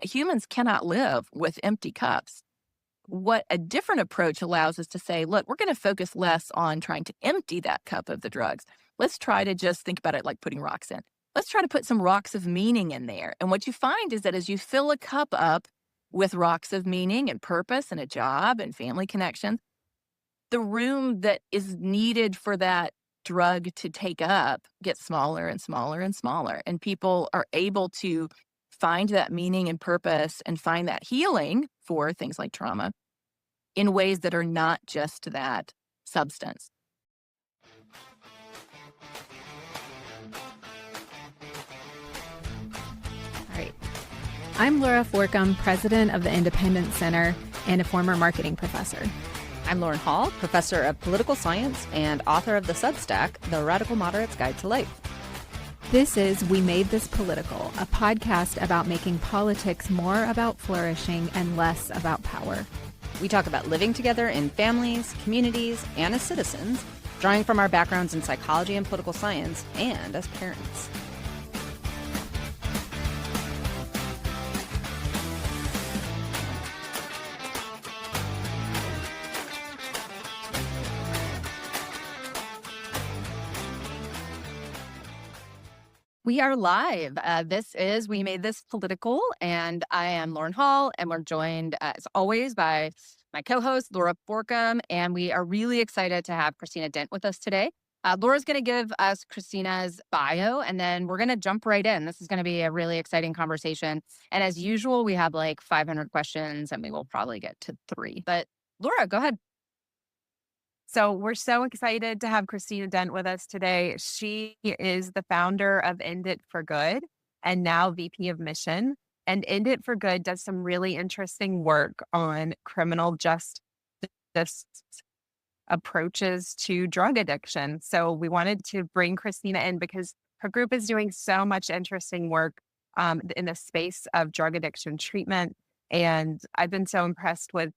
humans cannot live with empty cups. What a different approach allows us to say, look, we're going to focus less on trying to empty that cup of the drugs. Let's try to just think about it like putting rocks in. Let's try to put some rocks of meaning in there. And what you find is that as you fill a cup up with rocks of meaning and purpose and a job and family connections, the room that is needed for that drug to take up gets smaller and smaller and smaller. And people are able to find that meaning and purpose and find that healing for things like trauma in ways that are not just that substance. All right. I'm Laura Forcum, president of the Independent Center and a former marketing professor. I'm Lauren Hall, professor of political science and author of the Substack, The Radical Moderate's Guide to Life. This is We Made This Political, a podcast about making politics more about flourishing and less about power. We talk about living together in families, communities, and as citizens, drawing from our backgrounds in psychology and political science, and as parents. We are live. This is We Made This Political, and I am Lauren Hall, and we're joined, as always, by my co-host, Laura Forcum, and we are really excited to have Christina Dent with us today. Laura's going to give us Christina's bio, and then we're going to jump right in. This is going to be a really exciting conversation. And as usual, we have like 500 questions, and we will probably get to 3. But Laura, go ahead. So we're so excited to have Christina Dent with us today. She is the founder of End It for Good and now VP of Mission. And End It for Good does some really interesting work on criminal justice approaches to drug addiction. So we wanted to bring Christina in because her group is doing so much interesting work in the space of drug addiction treatment. And I've been so impressed with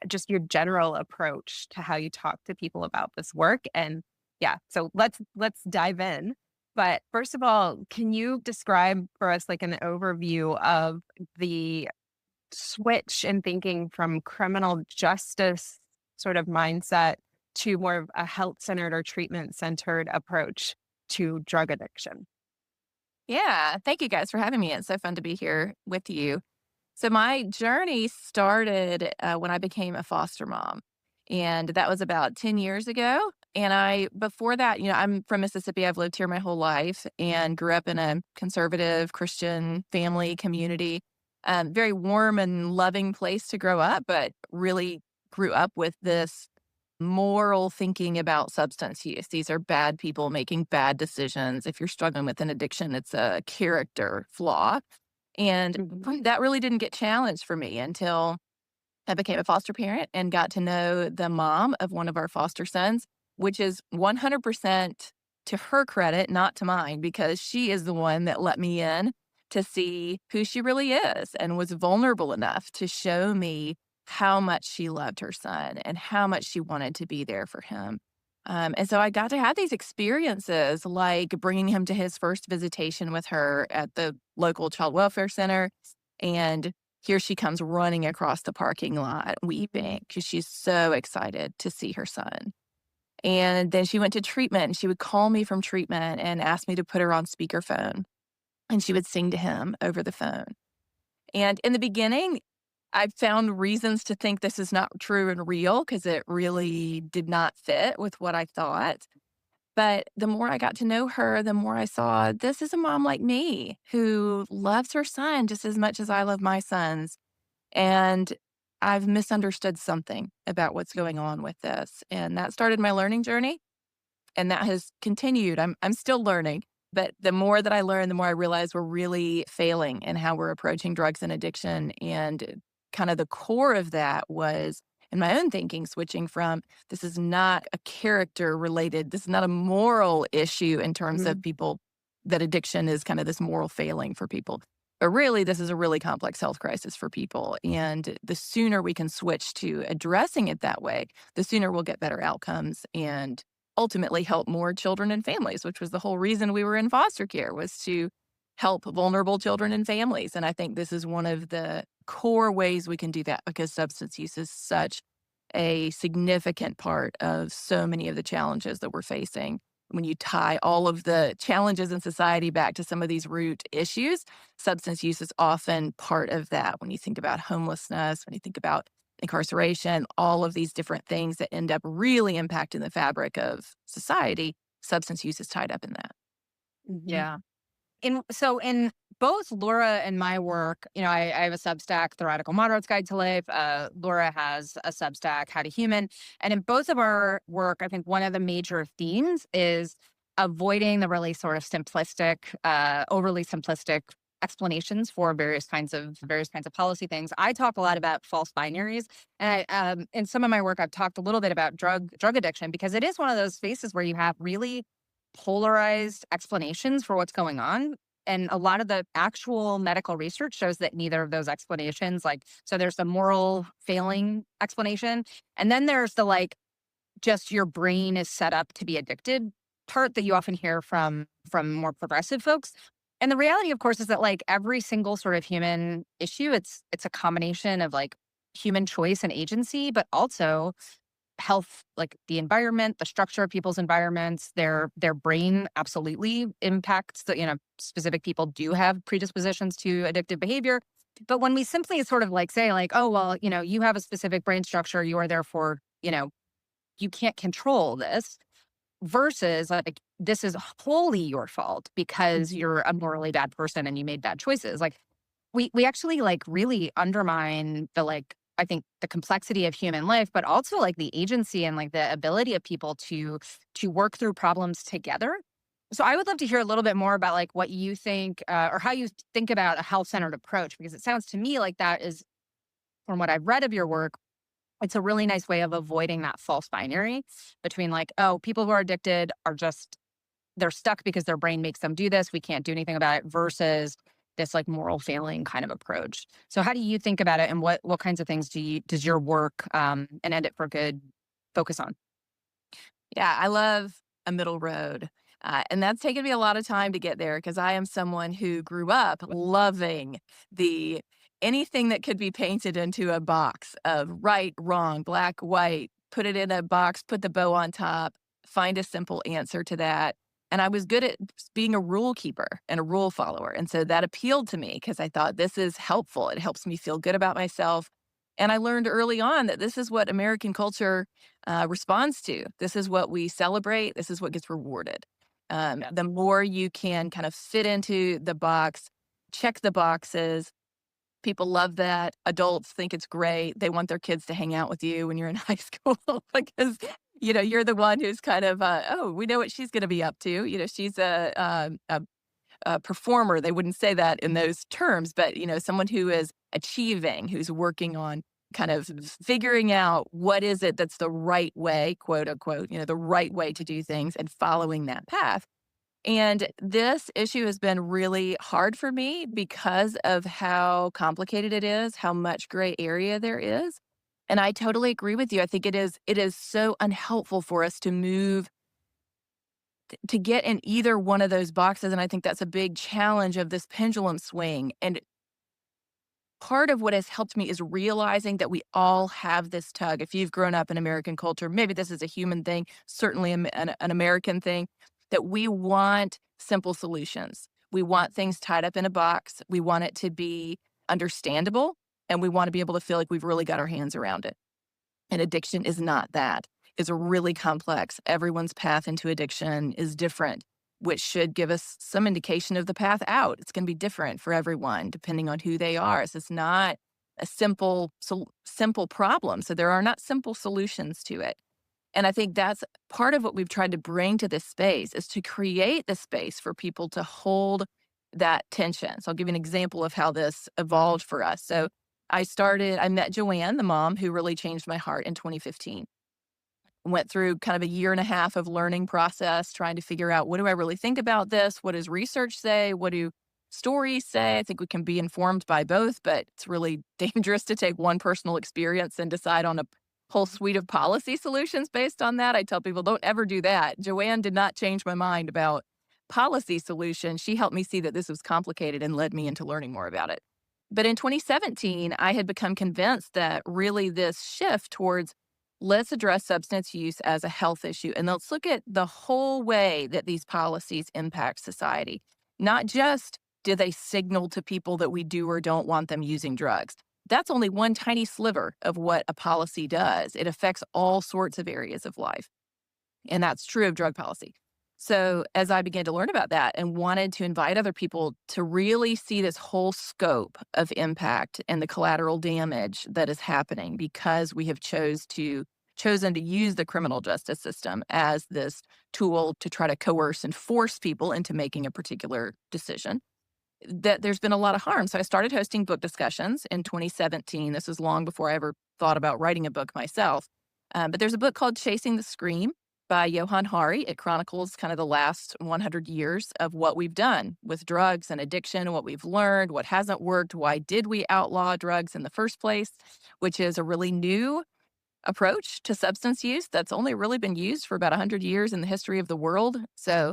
just your general approach to how you talk to people about this work. And yeah, so let's dive in. But first of all, can you describe for us like an overview of the switch in thinking from criminal justice sort of mindset to more of a health-centered or treatment-centered approach to drug addiction? Yeah, thank you guys for having me. It's so fun to be here with you. So my journey started when I became a foster mom, and that was about 10 years ago. And before that, I'm from Mississippi. I've lived here my whole life and grew up in a conservative Christian family community. Very warm and loving place to grow up, but really grew up with this moral thinking about substance use. These are bad people making bad decisions. If you're struggling with an addiction, it's a character flaw. And that really didn't get challenged for me until I became a foster parent and got to know the mom of one of our foster sons, which is 100% to her credit, not to mine, because she is the one that let me in to see who she really is and was vulnerable enough to show me how much she loved her son and how much she wanted to be there for him. And so I got to have these experiences like bringing him to his first visitation with her at the local child welfare center. And here she comes running across the parking lot, weeping because she's so excited to see her son. And then she went to treatment and she would call me from treatment and ask me to put her on speakerphone. And she would sing to him over the phone. And in the beginning, I found reasons to think this is not true and real because it really did not fit with what I thought. But the more I got to know her, the more I saw this is a mom like me who loves her son just as much as I love my sons. And I've misunderstood something about what's going on with this. And that started my learning journey. And that has continued. I'm still learning. But the more that I learn, the more I realize we're really failing in how we're approaching drugs and addiction. And kind of the core of that was in my own thinking, switching from this is not a character related, this is not a moral issue in terms of people, that addiction is kind of this moral failing for people. But really, this is a really complex health crisis for people. And the sooner we can switch to addressing it that way, the sooner we'll get better outcomes and ultimately help more children and families, which was the whole reason we were in foster care, was to help vulnerable children and families. And I think this is one of the core ways we can do that because substance use is such a significant part of so many of the challenges that we're facing. When you tie all of the challenges in society back to some of these root issues, substance use is often part of that. When you think about homelessness, when you think about incarceration, all of these different things that end up really impacting the fabric of society, substance use is tied up in that. Mhm. Yeah. In both Laura and my work, I have a Substack, The Radical Moderate's Guide to Life. Laura has a Substack, How to Human. And in both of our work, I think one of the major themes is avoiding the really sort of simplistic, overly simplistic explanations for various kinds of policy things. I talk a lot about false binaries, and in some of my work, I've talked a little bit about drug addiction because it is one of those spaces where you have really polarized explanations for what's going on. And a lot of the actual medical research shows that neither of those explanations, so there's the moral failing explanation. And then there's the just your brain is set up to be addicted part that you often hear from more progressive folks. And the reality, of course, is that every single sort of human issue, it's a combination of human choice and agency, but also health, the environment, the structure of people's environments, their brain absolutely impacts specific people do have predispositions to addictive behavior. But when we simply sort of say oh, well, you have a specific brain structure, you are therefore, you can't control this versus this is wholly your fault because you're a morally bad person and you made bad choices. We actually really undermine I think the complexity of human life, but also the agency and the ability of people to work through problems together. So I would love to hear a little bit more about what you think or how you think about a health-centered approach, because it sounds to me like that is, from what I've read of your work, it's a really nice way of avoiding that false binary between oh, people who are addicted are just, they're stuck because their brain makes them do this. We can't do anything about it versus this moral failing kind of approach. So how do you think about it, and what kinds of things does your work and End It for Good focus on? Yeah, I love a middle road. And that's taken me a lot of time to get there because I am someone who grew up loving the anything that could be painted into a box of right, wrong, black, white, put it in a box, put the bow on top, find a simple answer to that. And I was good at being a rule keeper and a rule follower. And so that appealed to me because I thought this is helpful. It helps me feel good about myself. And I learned early on that this is what American culture responds to. This is what we celebrate. This is what gets rewarded. The more you can kind of fit into the box, check the boxes. People love that. Adults think it's great. They want their kids to hang out with you when you're in high school because you're the one who's kind of oh, we know what she's going to be up to. She's a performer. They wouldn't say that in those terms, but someone who is achieving, who's working on kind of figuring out what is it that's the right way, quote unquote, the right way to do things and following that path. And this issue has been really hard for me because of how complicated it is, how much gray area there is. And I totally agree with you. I think it is so unhelpful for us to move to get in either one of those boxes. And I think that's a big challenge of this pendulum swing. And part of what has helped me is realizing that we all have this tug. If you've grown up in American culture, maybe this is a human thing, certainly an American thing, that we want simple solutions. We want things tied up in a box. We want it to be understandable, and we want to be able to feel like we've really got our hands around it. And addiction is not that. It's really complex. Everyone's path into addiction is different, which should give us some indication of the path out. It's going to be different for everyone, depending on who they are. So it's not a simple problem. So there are not simple solutions to it. And I think that's part of what we've tried to bring to this space is to create the space for people to hold that tension. So I'll give you an example of how this evolved for us. So I met Joanne, the mom who really changed my heart in 2015. Went through kind of a year and a half of learning process, trying to figure out, what do I really think about this? What does research say? What do stories say? I think we can be informed by both, but it's really dangerous to take one personal experience and decide on a whole suite of policy solutions based on that. I tell people, don't ever do that. Joanne did not change my mind about policy solution, she helped me see that this was complicated and led me into learning more about it. But in 2017, I had become convinced that really this shift towards let's address substance use as a health issue and let's look at the whole way that these policies impact society. Not just do they signal to people that we do or don't want them using drugs. That's only one tiny sliver of what a policy does. It affects all sorts of areas of life. And that's true of drug policy. So as I began to learn about that and wanted to invite other people to really see this whole scope of impact and the collateral damage that is happening because we have chosen to use the criminal justice system as this tool to try to coerce and force people into making a particular decision, that there's been a lot of harm. So I started hosting book discussions in 2017. This was long before I ever thought about writing a book myself. But there's a book called Chasing the Scream by Johann Hari. It chronicles kind of the last 100 years of what we've done with drugs and addiction, what we've learned, what hasn't worked, why did we outlaw drugs in the first place, which is a really new approach to substance use that's only really been used for about 100 years in the history of the world. So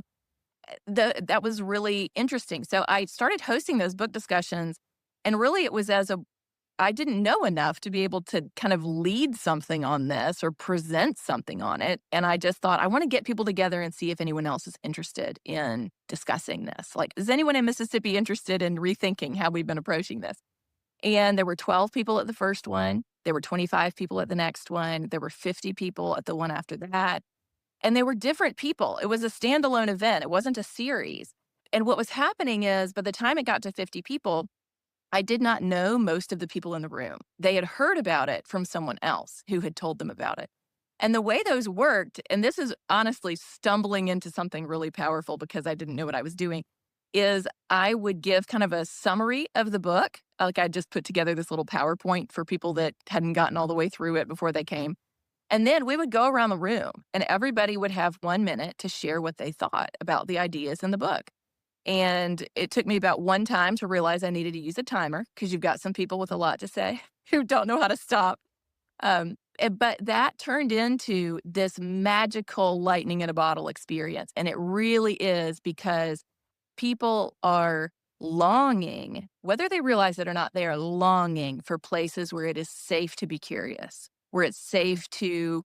that was really interesting. So I started hosting those book discussions, and really it was I didn't know enough to be able to kind of lead something on this or present something on it. And I just thought, I want to get people together and see if anyone else is interested in discussing this. Like, is anyone in Mississippi interested in rethinking how we've been approaching this? And there were 12 people at the first one. There were 25 people at the next one. There were 50 people at the one after that. And they were different people. It was a standalone event. It wasn't a series. And what was happening is by the time it got to 50 people, I did not know most of the people in the room. They had heard about it from someone else who had told them about it. And the way those worked, and this is honestly stumbling into something really powerful because I didn't know what I was doing, is I would give kind of a summary of the book. Like I just put together this little PowerPoint for people that hadn't gotten all the way through it before they came. And then we would go around the room and everybody would have 1 minute to share what they thought about the ideas in the book. And it took me about one time to realize I needed to use a timer because you've got some people with a lot to say who don't know how to stop. But that turned into this magical lightning in a bottle experience. And it really is because people are longing, whether they realize it or not, they are longing for places where it is safe to be curious, where it's safe to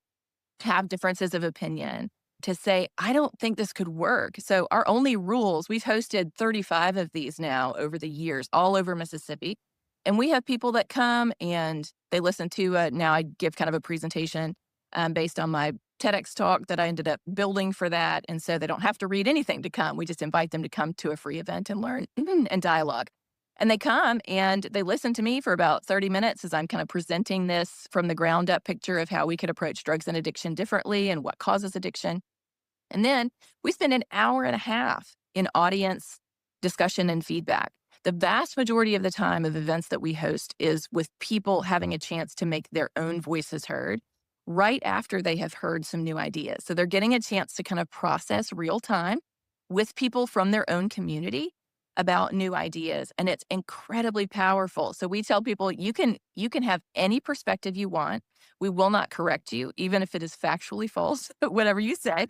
have differences of opinion, to say, I don't think this could work. So our only rules, we've hosted 35 of these now over the years, all over Mississippi. And we have people that come and they listen to, now I give kind of a presentation based on my TEDx talk that I ended up building for that. And so they don't have to read anything to come. We just invite them to come to a free event and learn and dialogue. And they come and they listen to me for about 30 minutes as I'm kind of presenting this from the ground up picture of how we could approach drugs and addiction differently and what causes addiction. And then we spend an hour and a half in audience discussion and feedback. The vast majority of the time of events that we host is with people having a chance to make their own voices heard right after they have heard some new ideas. So they're getting a chance to kind of process real time with people from their own community about new ideas. And it's incredibly powerful. So we tell people you can have any perspective you want. We will not correct you, even if it is factually false, whatever you say.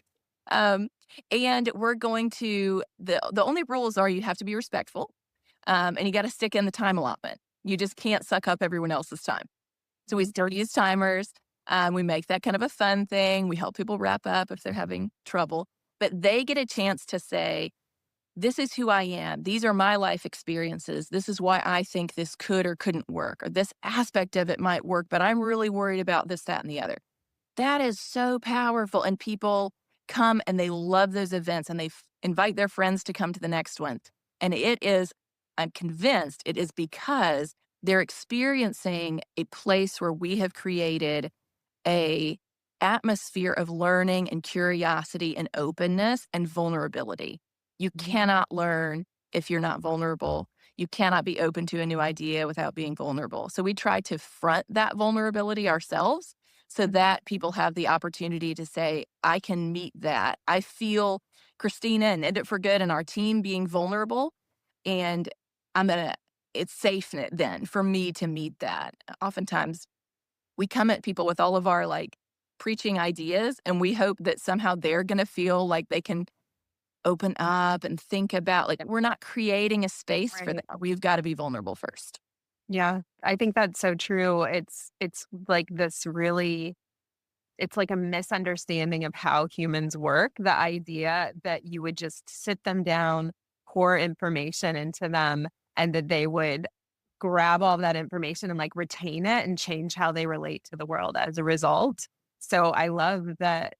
And we're going to, the only rules are you have to be respectful and you got to stick in the time allotment. You just can't suck up everyone else's time. So we still use timers. We make that kind of a fun thing. We help people wrap up if they're having trouble, but they get a chance to say, this is who I am. These are my life experiences. This is why I think this could or couldn't work, or this aspect of it might work, but I'm really worried about this, that, and the other. That is so powerful. And people come and they love those events and they invite their friends to come to the next one. And it is, I'm convinced it is because they're experiencing a place where we have created a atmosphere of learning and curiosity and openness and vulnerability. You cannot learn if you're not vulnerable. You cannot be open to a new idea without being vulnerable. So we try to front that vulnerability ourselves so that people have the opportunity to say, I can meet that. I feel Christina and End It For Good and our team being vulnerable, and it's safe then for me to meet that. Oftentimes we come at people with all of our preaching ideas, and we hope that somehow they're going to feel like they can open up and think about, like, we're not creating a space for Right. that. We've got to be vulnerable first. Yeah, I think that's so true. It's like this really it's like a misunderstanding of how humans work. The idea that you would just sit them down, pour information into them, and that they would grab all of that information and like retain it and change how they relate to the world as a result. So I love that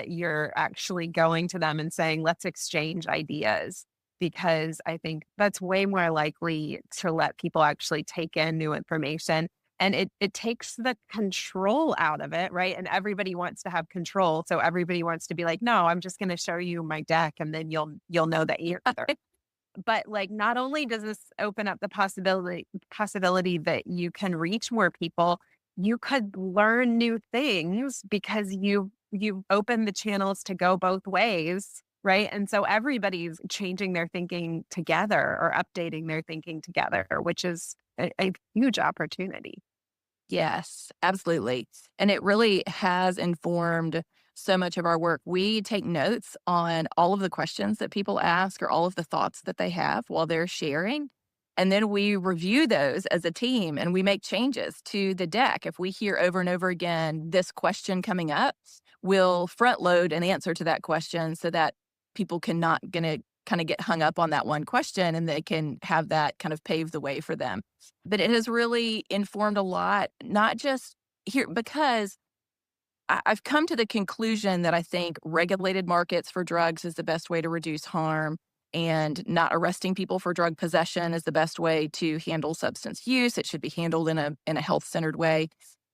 you're actually going to them and saying, let's exchange ideas, because I think that's way more likely to let people actually take in new information. And it takes the control out of it, right? And everybody wants to have control. So everybody wants to be like, no, I'm just going to show you my deck and then you'll know the answer. But like not only does this open up the possibility that you can reach more people, you could learn new things because you've opened the channels to go both ways, right? And so everybody's changing their thinking together or updating their thinking together, which is a huge opportunity. Yes, absolutely. And it really has informed so much of our work. We take notes on all of the questions that people ask or all of the thoughts that they have while they're sharing. And then we review those as a team and we make changes to the deck. If we hear over and over again this question coming up, we'll front load an answer to that question so that people can not gonna kind of get hung up on that one question and they can have that kind of pave the way for them. But it has really informed a lot, not just here, because I've come to the conclusion that I think regulated markets for drugs is the best way to reduce harm, and not arresting people for drug possession is the best way to handle substance use. It should be handled in a health centered way.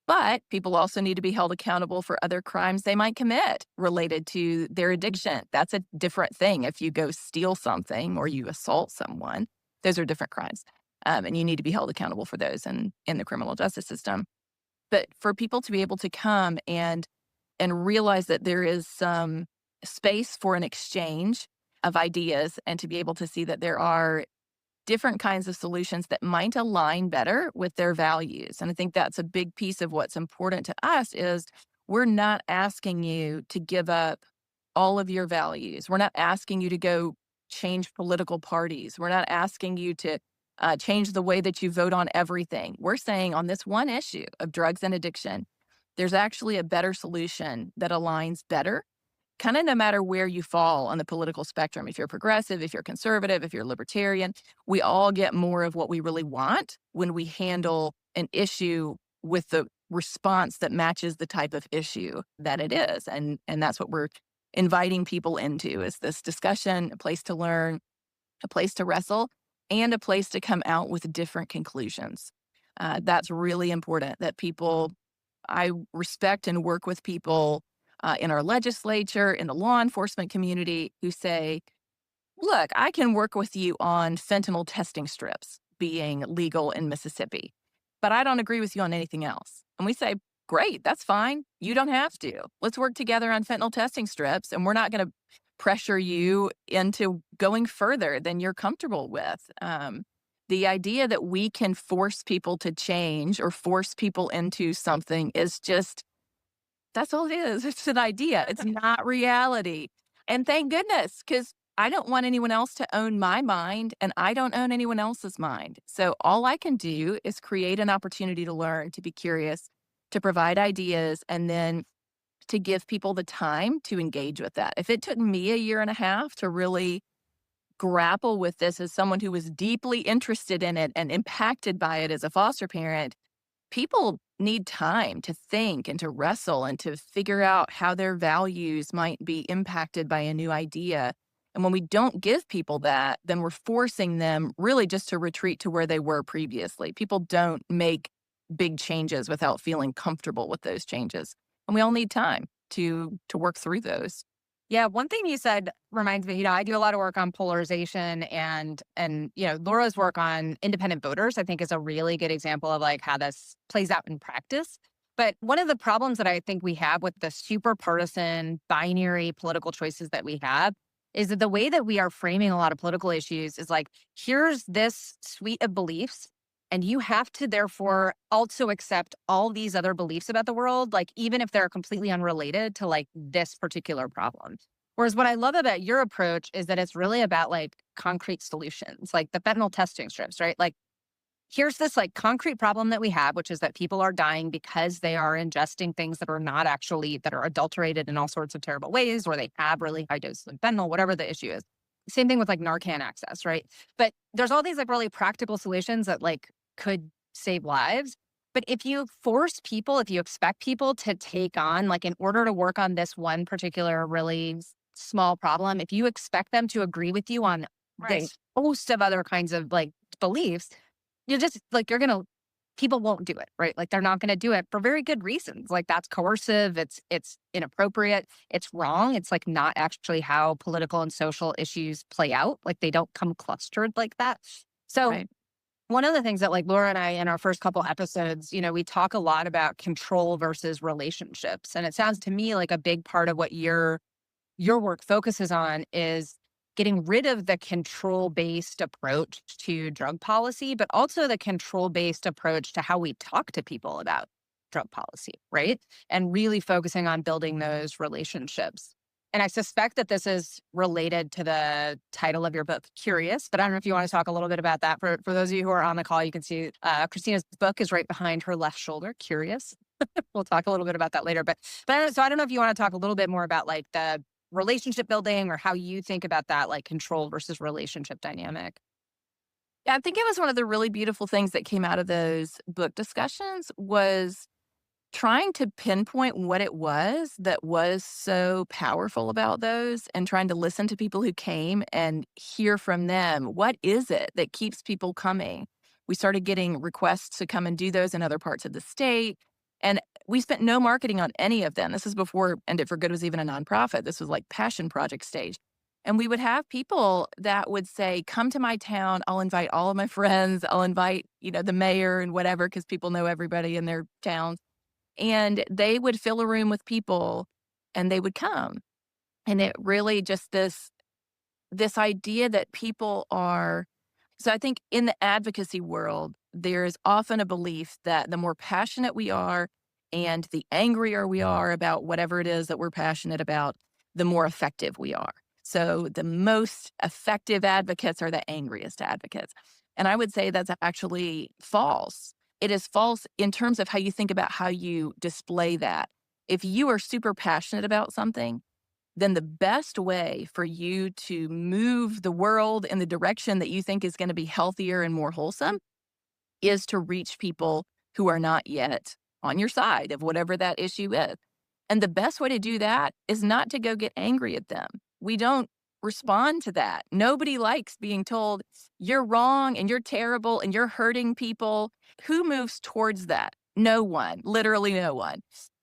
But people also need to be held accountable for other crimes they might commit related to their addiction. That's a different thing. If you go steal something or you assault someone, those are different crimes. And you need to be held accountable for those in the criminal justice system. But for people to be able to come and realize that there is some space for an exchange of ideas and to be able to see that there are different kinds of solutions that might align better with their values. And I think that's a big piece of what's important to us is we're not asking you to give up all of your values. We're not asking you to go change political parties. We're not asking you to change the way that you vote on everything. We're saying on this one issue of drugs and addiction, there's actually a better solution that aligns better, kind of no matter where you fall on the political spectrum. If you're progressive, if you're conservative, if you're libertarian, we all get more of what we really want when we handle an issue with the response that matches the type of issue that it is. And that's what we're inviting people into is this discussion, a place to learn, a place to wrestle, and a place to come out with different conclusions. That's really important that people, I respect and work with people in our legislature, in the law enforcement community who say, look, I can work with you on fentanyl testing strips being legal in Mississippi, but I don't agree with you on anything else. And we say, great, that's fine. You don't have to. Let's work together on fentanyl testing strips, and we're not going to pressure you into going further than you're comfortable with. The idea that we can force people to change or force people into something is just, that's all it is. It's an idea. It's not reality. And thank goodness, because I don't want anyone else to own my mind, and I don't own anyone else's mind. So all I can do is create an opportunity to learn, to be curious, to provide ideas, and then to give people the time to engage with that. If it took me a year and a half to really grapple with this as someone who was deeply interested in it and impacted by it as a foster parent, people need time to think and to wrestle and to figure out how their values might be impacted by a new idea. And when we don't give people that, then we're forcing them really just to retreat to where they were previously. People don't make big changes without feeling comfortable with those changes. And we all need time to work through those. Yeah, one thing you said reminds me, I do a lot of work on polarization and Laura's work on independent voters, I think is a really good example of like how this plays out in practice. But one of the problems that I think we have with the super partisan binary political choices that we have is that the way that we are framing a lot of political issues is like, here's this suite of beliefs, and you have to therefore also accept all these other beliefs about the world, like even if they're completely unrelated to like this particular problem. Whereas what I love about your approach is that it's really about like concrete solutions, like the fentanyl testing strips, right? Like here's this like concrete problem that we have, which is that people are dying because they are ingesting things that are not actually, that are adulterated in all sorts of terrible ways, or they have really high doses of fentanyl, whatever the issue is. Same thing with like Narcan access, right? But there's all these like really practical solutions that like could save lives. But if you force people, if you expect people to take on, like in order to work on this one particular really small problem, if you expect them to agree with you on Right. this host of other kinds of like beliefs, you're just like, people won't do it, right? Like they're not going to do it for very good reasons. Like that's coercive. It's inappropriate. It's wrong. It's like not actually how political and social issues play out. Like they don't come clustered like that. So Right. one of the things that like Laura and I in our first couple episodes, we talk a lot about control versus relationships. And it sounds to me like a big part of what your work focuses on is getting rid of the control-based approach to drug policy, but also the control-based approach to how we talk to people about drug policy, right? And really focusing on building those relationships. And I suspect that this is related to the title of your book, Curious, but I don't know if you want to talk a little bit about that. For those of you who are on the call, you can see Christina's book is right behind her left shoulder, Curious. We'll talk a little bit about that later. So I don't know if you want to talk a little bit more about like the relationship building or how you think about that, like control versus relationship dynamic. Yeah, I think it was one of the really beautiful things that came out of those book discussions was trying to pinpoint what it was so powerful about those and trying to listen to people who came and hear from them. What is it that keeps people coming? We started getting requests to come and do those in other parts of the state. And we spent no marketing on any of them. This is before End It for Good was even a nonprofit. This was like passion project stage. And we would have people that would say, come to my town. I'll invite all of my friends. I'll invite, the mayor and whatever, because people know everybody in their towns, and they would fill a room with people and they would come. And it really just this idea that people are, so I think in the advocacy world, there is often a belief that the more passionate we are and the angrier we are about whatever it is that we're passionate about, the more effective we are. So the most effective advocates are the angriest advocates. And I would say that's actually false. It is false in terms of how you think about how you display that. If you are super passionate about something, then the best way for you to move the world in the direction that you think is going to be healthier and more wholesome is to reach people who are not yet on your side of whatever that issue is. And the best way to do that is not to go get angry at them. We don't respond to that. Nobody likes being told you're wrong and you're terrible and you're hurting people. Who moves towards that? No one, literally no one.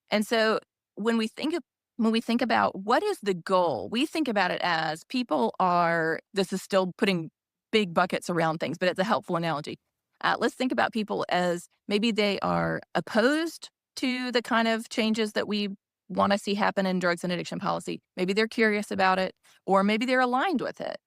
And so when we think of when we think about what is the goal, we think about it as people are, this is still putting big buckets around things, but it's a helpful analogy. Let's think about people as maybe they are opposed to the kind of changes that we want to see happen in drugs and addiction policy. Maybe they're curious about it, or maybe they're aligned with it.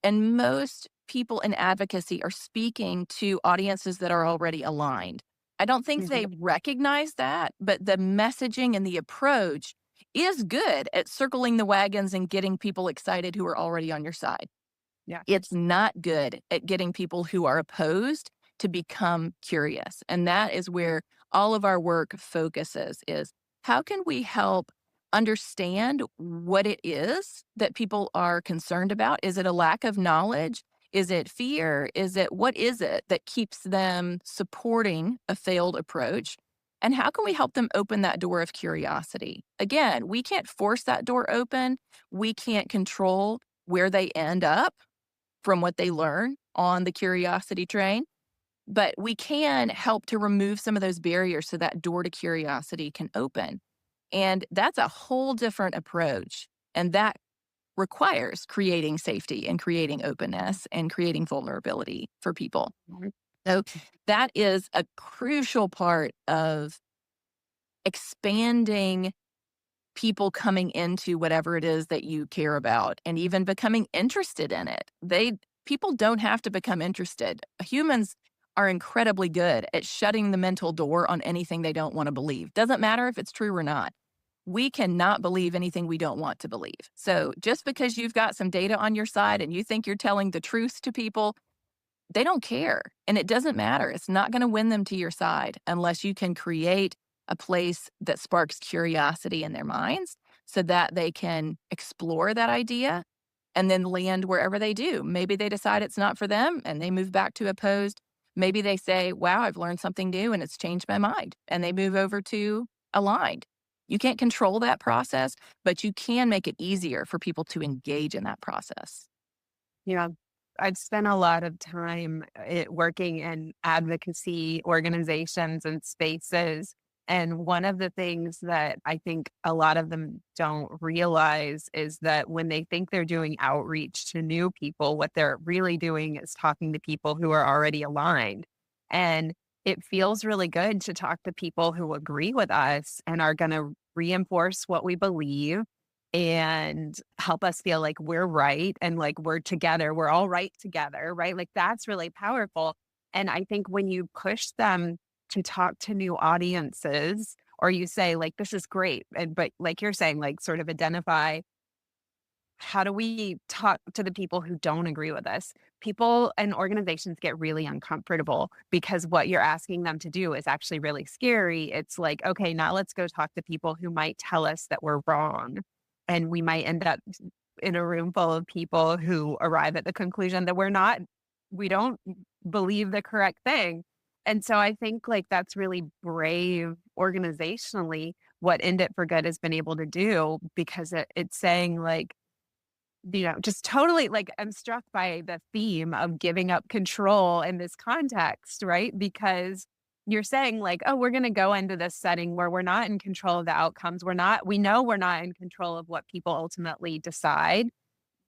And most people in advocacy are speaking to audiences that are already aligned. I don't think they recognize that, but the messaging and the approach is good at circling the wagons and getting people excited who are already on your side. Yeah. It's not good at getting people who are opposed to become curious. And that is where all of our work focuses is how can we help understand what it is that people are concerned about? Is it a lack of knowledge? Is it fear? What is it that keeps them supporting a failed approach? And how can we help them open that door of curiosity? Again, we can't force that door open. We can't control where they end up from what they learn on the curiosity train, but we can help to remove some of those barriers so that door to curiosity can open. And that's a whole different approach. And that requires creating safety and creating openness and creating vulnerability for people. So that is a crucial part of expanding people coming into whatever it is that you care about and even becoming interested in it. People don't have to become interested. Humans are incredibly good at shutting the mental door on anything they don't want to believe. Doesn't matter if it's true or not. we cannot believe anything we don't want to believe. So just because you've got some data on your side and you think you're telling the truth to people, they don't care. And it doesn't matter. It's not going to win them to your side unless you can create a place that sparks curiosity in their minds so that they can explore that idea and then land wherever they do. Maybe they decide it's not for them and they move back to opposed. Maybe they say, wow, I've learned something new and it's changed my mind. And they move over to aligned. You can't control that process, but you can make it easier for people to engage in that process. Yeah. I've spent a lot of time working in advocacy organizations and spaces. And one of the things that I think a lot of them don't realize is that when they think they're doing outreach to new people, what they're really doing is talking to people who are already aligned. And it feels really good to talk to people who agree with us and are going to reinforce what we believe and help us feel like we're right and like we're together, we're all right together, right? Like that's really powerful. And I think when you push them to talk to new audiences, or you say like, this is great, but like you're saying, like sort of identify, how do we talk to the people who don't agree with us? People and organizations get really uncomfortable because what you're asking them to do is actually really scary. It's like, okay, now let's go talk to people who might tell us that we're wrong. And we might end up in a room full of people who arrive at the conclusion that we don't believe the correct thing. And so I think like that's really brave organizationally what End It for Good has been able to do, because it's saying like, just totally like I'm struck by the theme of giving up control in this context, right? Because you're saying like, oh, we're going to go into this setting where we're not in control of the outcomes. We know we're not in control of what people ultimately decide,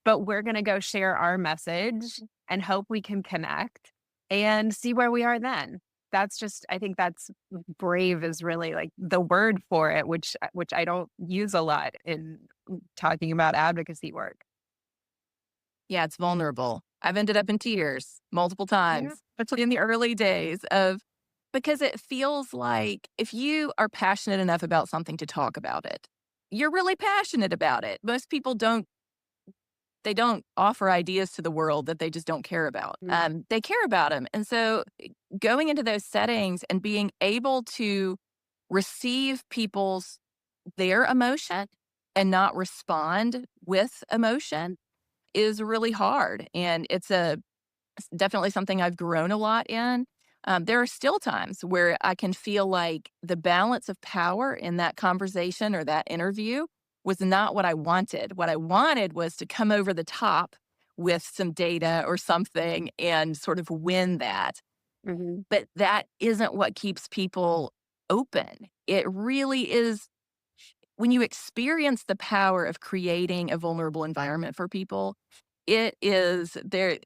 but we're going to go share our message and hope we can connect and see where we are then. I think that's brave is really like the word for it, which I don't use a lot in talking about advocacy work. Yeah, it's vulnerable. I've ended up in tears multiple Yeah. times, especially in the early days because it feels like if you are passionate enough about something to talk about it, you're really passionate about it. Most people they don't offer ideas to the world that they just don't care about. They care about them. And so going into those settings and being able to receive their emotion and not respond with emotion is really hard. And it's definitely something I've grown a lot in. There are still times where I can feel like the balance of power in that conversation or that interview was not what I wanted. What I wanted was to come over the top with some data or something and sort of win that. Mhm. But that isn't what keeps people open. It really is when you experience the power of creating a vulnerable environment for people, it is there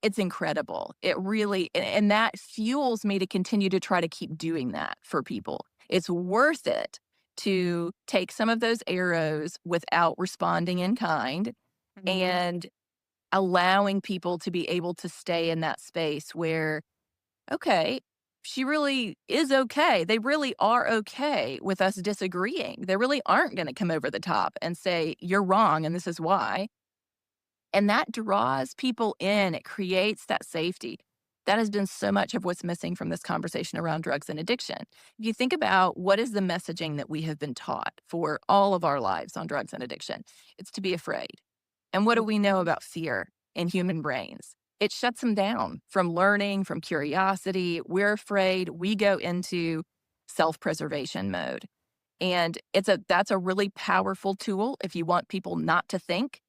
it's incredible. It really and that fuels me to continue to try to keep doing that for people. It's worth it to take some of those arrows without responding in kind Mhm. and allowing people to be able to stay in that space where, okay, she really is okay. They really are okay with us disagreeing. They really aren't going to come over the top and say, you're wrong and this is why. And that draws people in. It creates that safety. That has been so much of what's missing from this conversation around drugs and addiction. If you think about what is the messaging that we have been taught for all of our lives on drugs and addiction, it's to be afraid. And what do we know about fear in human brains? It shuts them down from learning, from curiosity. We're afraid. We go into self-preservation mode. And that's a really powerful tool if you want people not to think.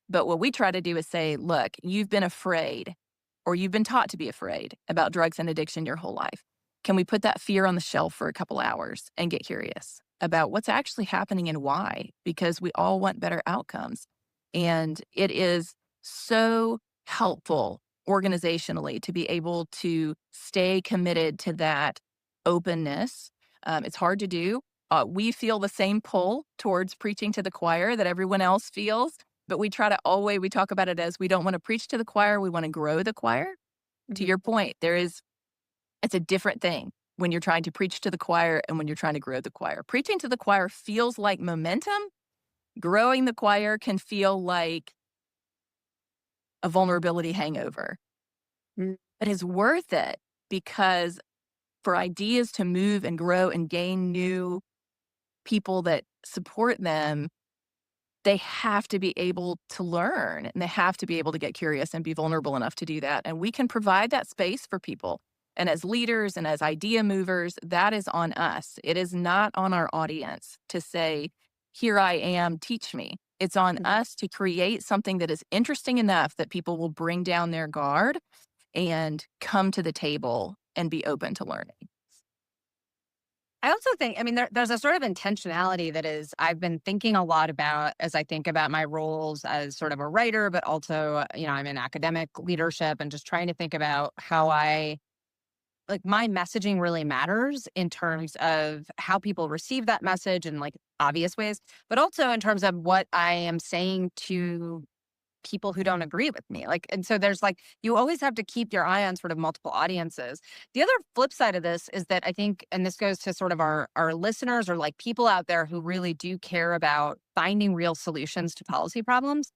But what we try to do is say, look, you've been afraid or you've been taught to be afraid about drugs and addiction your whole life. Can we put that fear on the shelf for a couple hours and get curious about what's actually happening and why? Because we all want better outcomes. And it is so helpful organizationally to be able to stay committed to that openness. It's hard to do. We feel the same pull towards preaching to the choir that everyone else feels, but we talk about it as we don't want to preach to the choir, we want to grow the choir. To Mhm. your point, it's a different thing when you're trying to preach to the choir and when you're trying to grow the choir. Preaching to the choir feels like momentum. Growing the choir can feel like a vulnerability hangover. Mm. But it's worth it because for ideas to move and grow and gain new people that support them, they have to be able to learn and they have to be able to get curious and be vulnerable enough to do that. And we can provide that space for people. And as leaders and as idea movers, that is on us. It is not on our audience to say, here I am, teach me. It's on Mhm. us to create something that is interesting enough that people will bring down their guard and come to the table and be open to learning. I also think, I mean, there's a sort of intentionality that is, I've been thinking a lot about as I think about my roles as sort of a writer, but also, I'm in academic leadership and just trying to think about how like my messaging really matters in terms of how people receive that message in like obvious ways, but also in terms of what I am saying to people who don't agree with me. Like, and so there's like, you always have to keep your eye on sort of multiple audiences. The other flip side of this is that I think, and this goes to sort of our listeners or like people out there who really do care about finding real solutions to policy problems.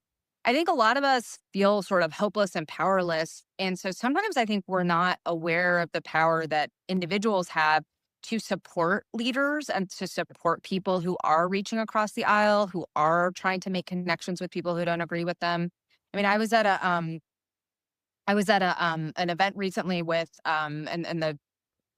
I think a lot of us feel sort of hopeless and powerless. And so sometimes I think we're not aware of the power that individuals have to support leaders and to support people who are reaching across the aisle, who are trying to make connections with people who don't agree with them. I mean, I was at an event recently with and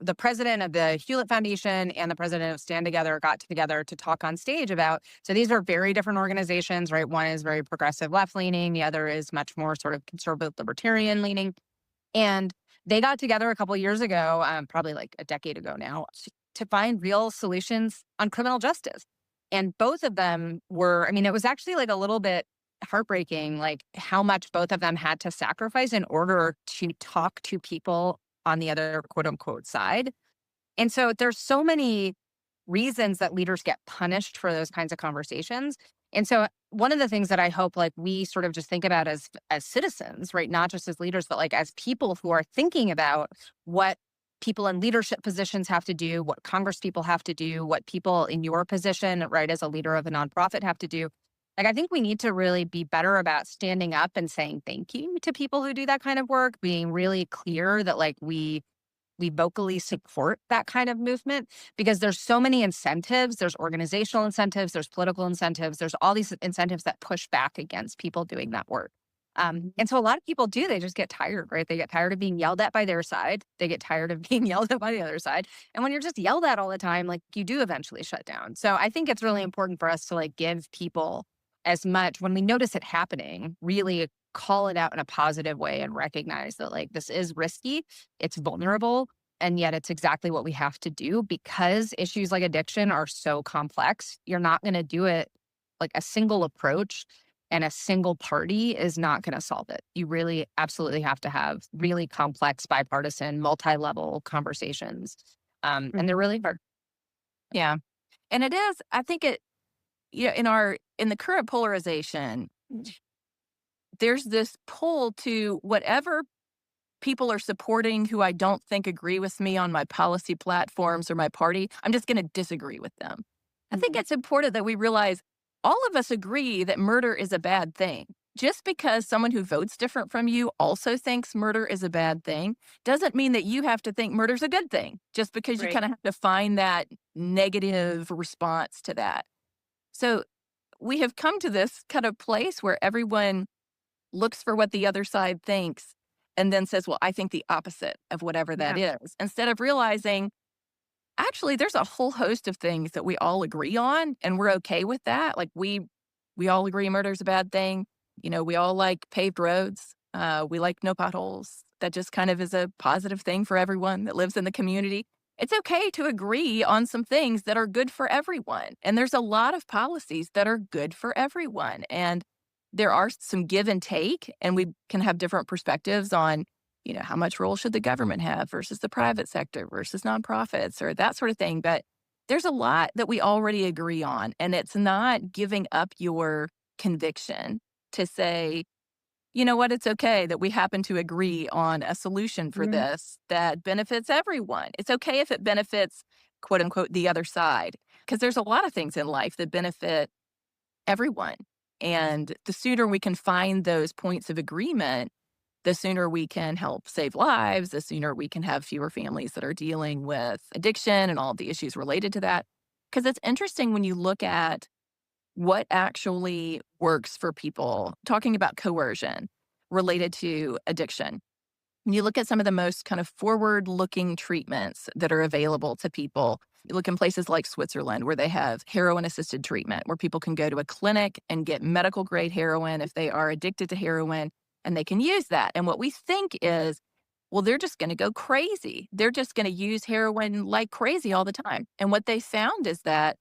the president of the Hewlett Foundation and the president of Stand Together got together to talk on stage about. So these are very different organizations, right? One is very progressive left leaning, the other is much more sort of conservative libertarian leaning. And they got together a couple of years ago, probably like a decade ago now, to find real solutions on criminal justice. And both of them were, I mean, it was actually like a little bit heartbreaking, like how much both of them had to sacrifice in order to talk to people on the other quote unquote side. And so there's so many reasons that leaders get punished for those kinds of conversations. And so one of the things that I hope like we sort of just think about as citizens, right? Not just as leaders, but like as people who are thinking about what people in leadership positions have to do, what Congress people have to do, what people in your position, right, as a leader of a nonprofit have to do. Like, I think we need to really be better about standing up and saying thank you to people who do that kind of work, being really clear that like we vocally support that kind of movement because there's so many incentives. There's organizational incentives, there's political incentives, there's all these incentives that push back against people doing that work. And so a lot of people do, they just get tired, right? They get tired of being yelled at by their side. They get tired of being yelled at by the other side. And when you're just yelled at all the time, like you do eventually shut down. So I think it's really important for us to like give people as much when we notice it happening, really call it out in a positive way and recognize that like this is risky, it's vulnerable, and yet it's exactly what we have to do because issues like addiction are so complex. You're not going to do it like a single approach and a single party is not going to solve it. You really absolutely have to have really complex, bipartisan, multi-level conversations. And they're really hard. Yeah. And it is, I think it, in the current polarization, there's this pull to whatever people are supporting who I don't think agree with me on my policy platforms or my party, I'm just going to disagree with them. I think it's important that we realize all of us agree that murder is a bad thing. Just because someone who votes different from you also thinks murder is a bad thing doesn't mean that you have to think murder's a good thing, just because you Right. kind of have to find that negative response to that. So we have come to this kind of place where everyone looks for what the other side thinks and then says, well, I think the opposite of whatever that is, instead of realizing, actually, there's a whole host of things that we all agree on, and we're okay with that. Like we all agree murder's a bad thing. We all like paved roads. We like no potholes. That just kind of is a positive thing for everyone that lives in the community. It's okay to agree on some things that are good for everyone. And there's a lot of policies that are good for everyone. And there are some give and take, and we can have different perspectives on, how much role should the government have versus the private sector versus nonprofits or that sort of thing. But there's a lot that we already agree on, and it's not giving up your conviction to say, you know what? It's okay that we happen to agree on a solution for Mhm. this that benefits everyone. It's okay if it benefits, quote unquote, the other side, because there's a lot of things in life that benefit everyone. And the sooner we can find those points of agreement, the sooner we can help save lives, the sooner we can have fewer families that are dealing with addiction and all the issues related to that. Because it's interesting when you look at what actually works for people, talking about coercion related to addiction. When you look at some of the most kind of forward looking treatments that are available to people, you look in places like Switzerland where they have heroin assisted treatment, where people can go to a clinic and get medical grade heroin if they are addicted to heroin, and they can use that. And what we think is, well, they're just going to go crazy. They're just going to use heroin like crazy all the time. And what they found is that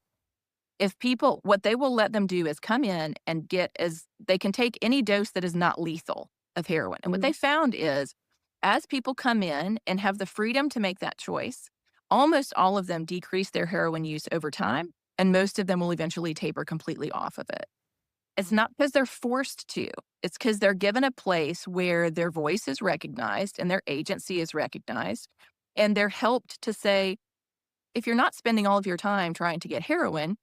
if people, what they will let them do is come in and get as they can take any dose that is not lethal of heroin. And what Mhm. they found is as people come in and have the freedom to make that choice, almost all of them decrease their heroin use over time, and most of them will eventually taper completely off of it. It's not because they're forced to, it's because they're given a place where their voice is recognized and their agency is recognized, and they're helped to say, if you're not spending all of your time trying to get heroin,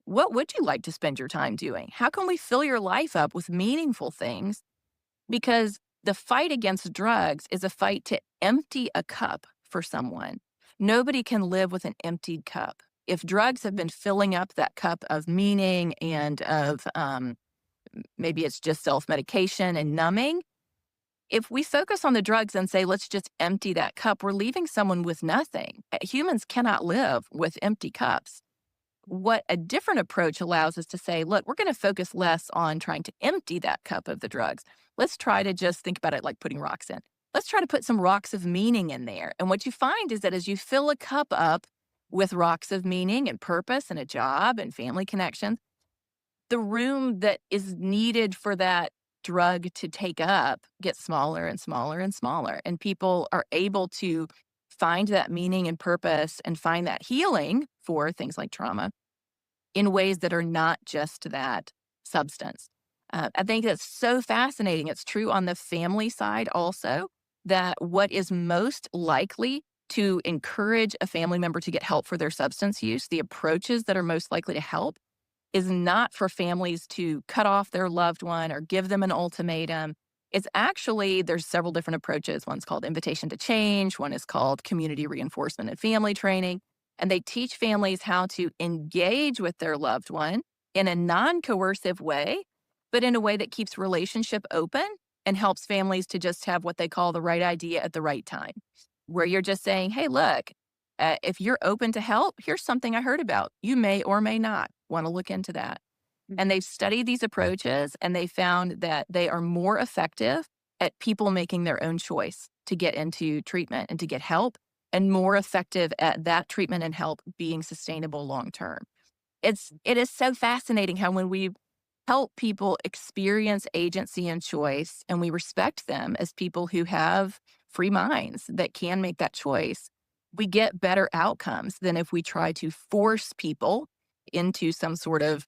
what would you like to spend your time doing? How can we fill your life up with meaningful things? Because the fight against drugs is a fight to empty a cup for someone. Nobody can live with an emptied cup. If drugs have been filling up that cup of meaning and of maybe it's just self medication and numbing, if we focus on the drugs and say, let's just empty that cup, we're leaving someone with nothing. Humans cannot live with empty cups. What a different approach allows us to say, look, we're going to focus less on trying to empty that cup of the drugs. Let's try to just think about it like putting rocks in. Let's try to put some rocks of meaning in there. And what you find is that as you fill a cup up with rocks of meaning and purpose and a job and family connections, the room that is needed for that drug to take up gets smaller and smaller and smaller. And people are able to find that meaning and purpose and find that healing for things like trauma in ways that are not just that substance. I think that's so fascinating. It's true on the family side also, that what is most likely to encourage a family member to get help for their substance use, the approaches that are most likely to help, is not for families to cut off their loved one or give them an ultimatum. It's actually, there's several different approaches. One's called invitation to change, one is called community reinforcement and family training. And they teach families how to engage with their loved one in a non coercive way, but in a way that keeps relationship open and helps families to just have what they call the right idea at the right time, where you're just saying, hey, look, if you're open to help, here's something I heard about. You may or may not want to look into that. And they've studied these approaches and they found that they are more effective at people making their own choice to get into treatment and to get help, and more effective at that treatment and help being sustainable long term. It is so fascinating how when we help people experience agency and choice and we respect them as people who have free minds that can make that choice, we get better outcomes than if we try to force people into some sort of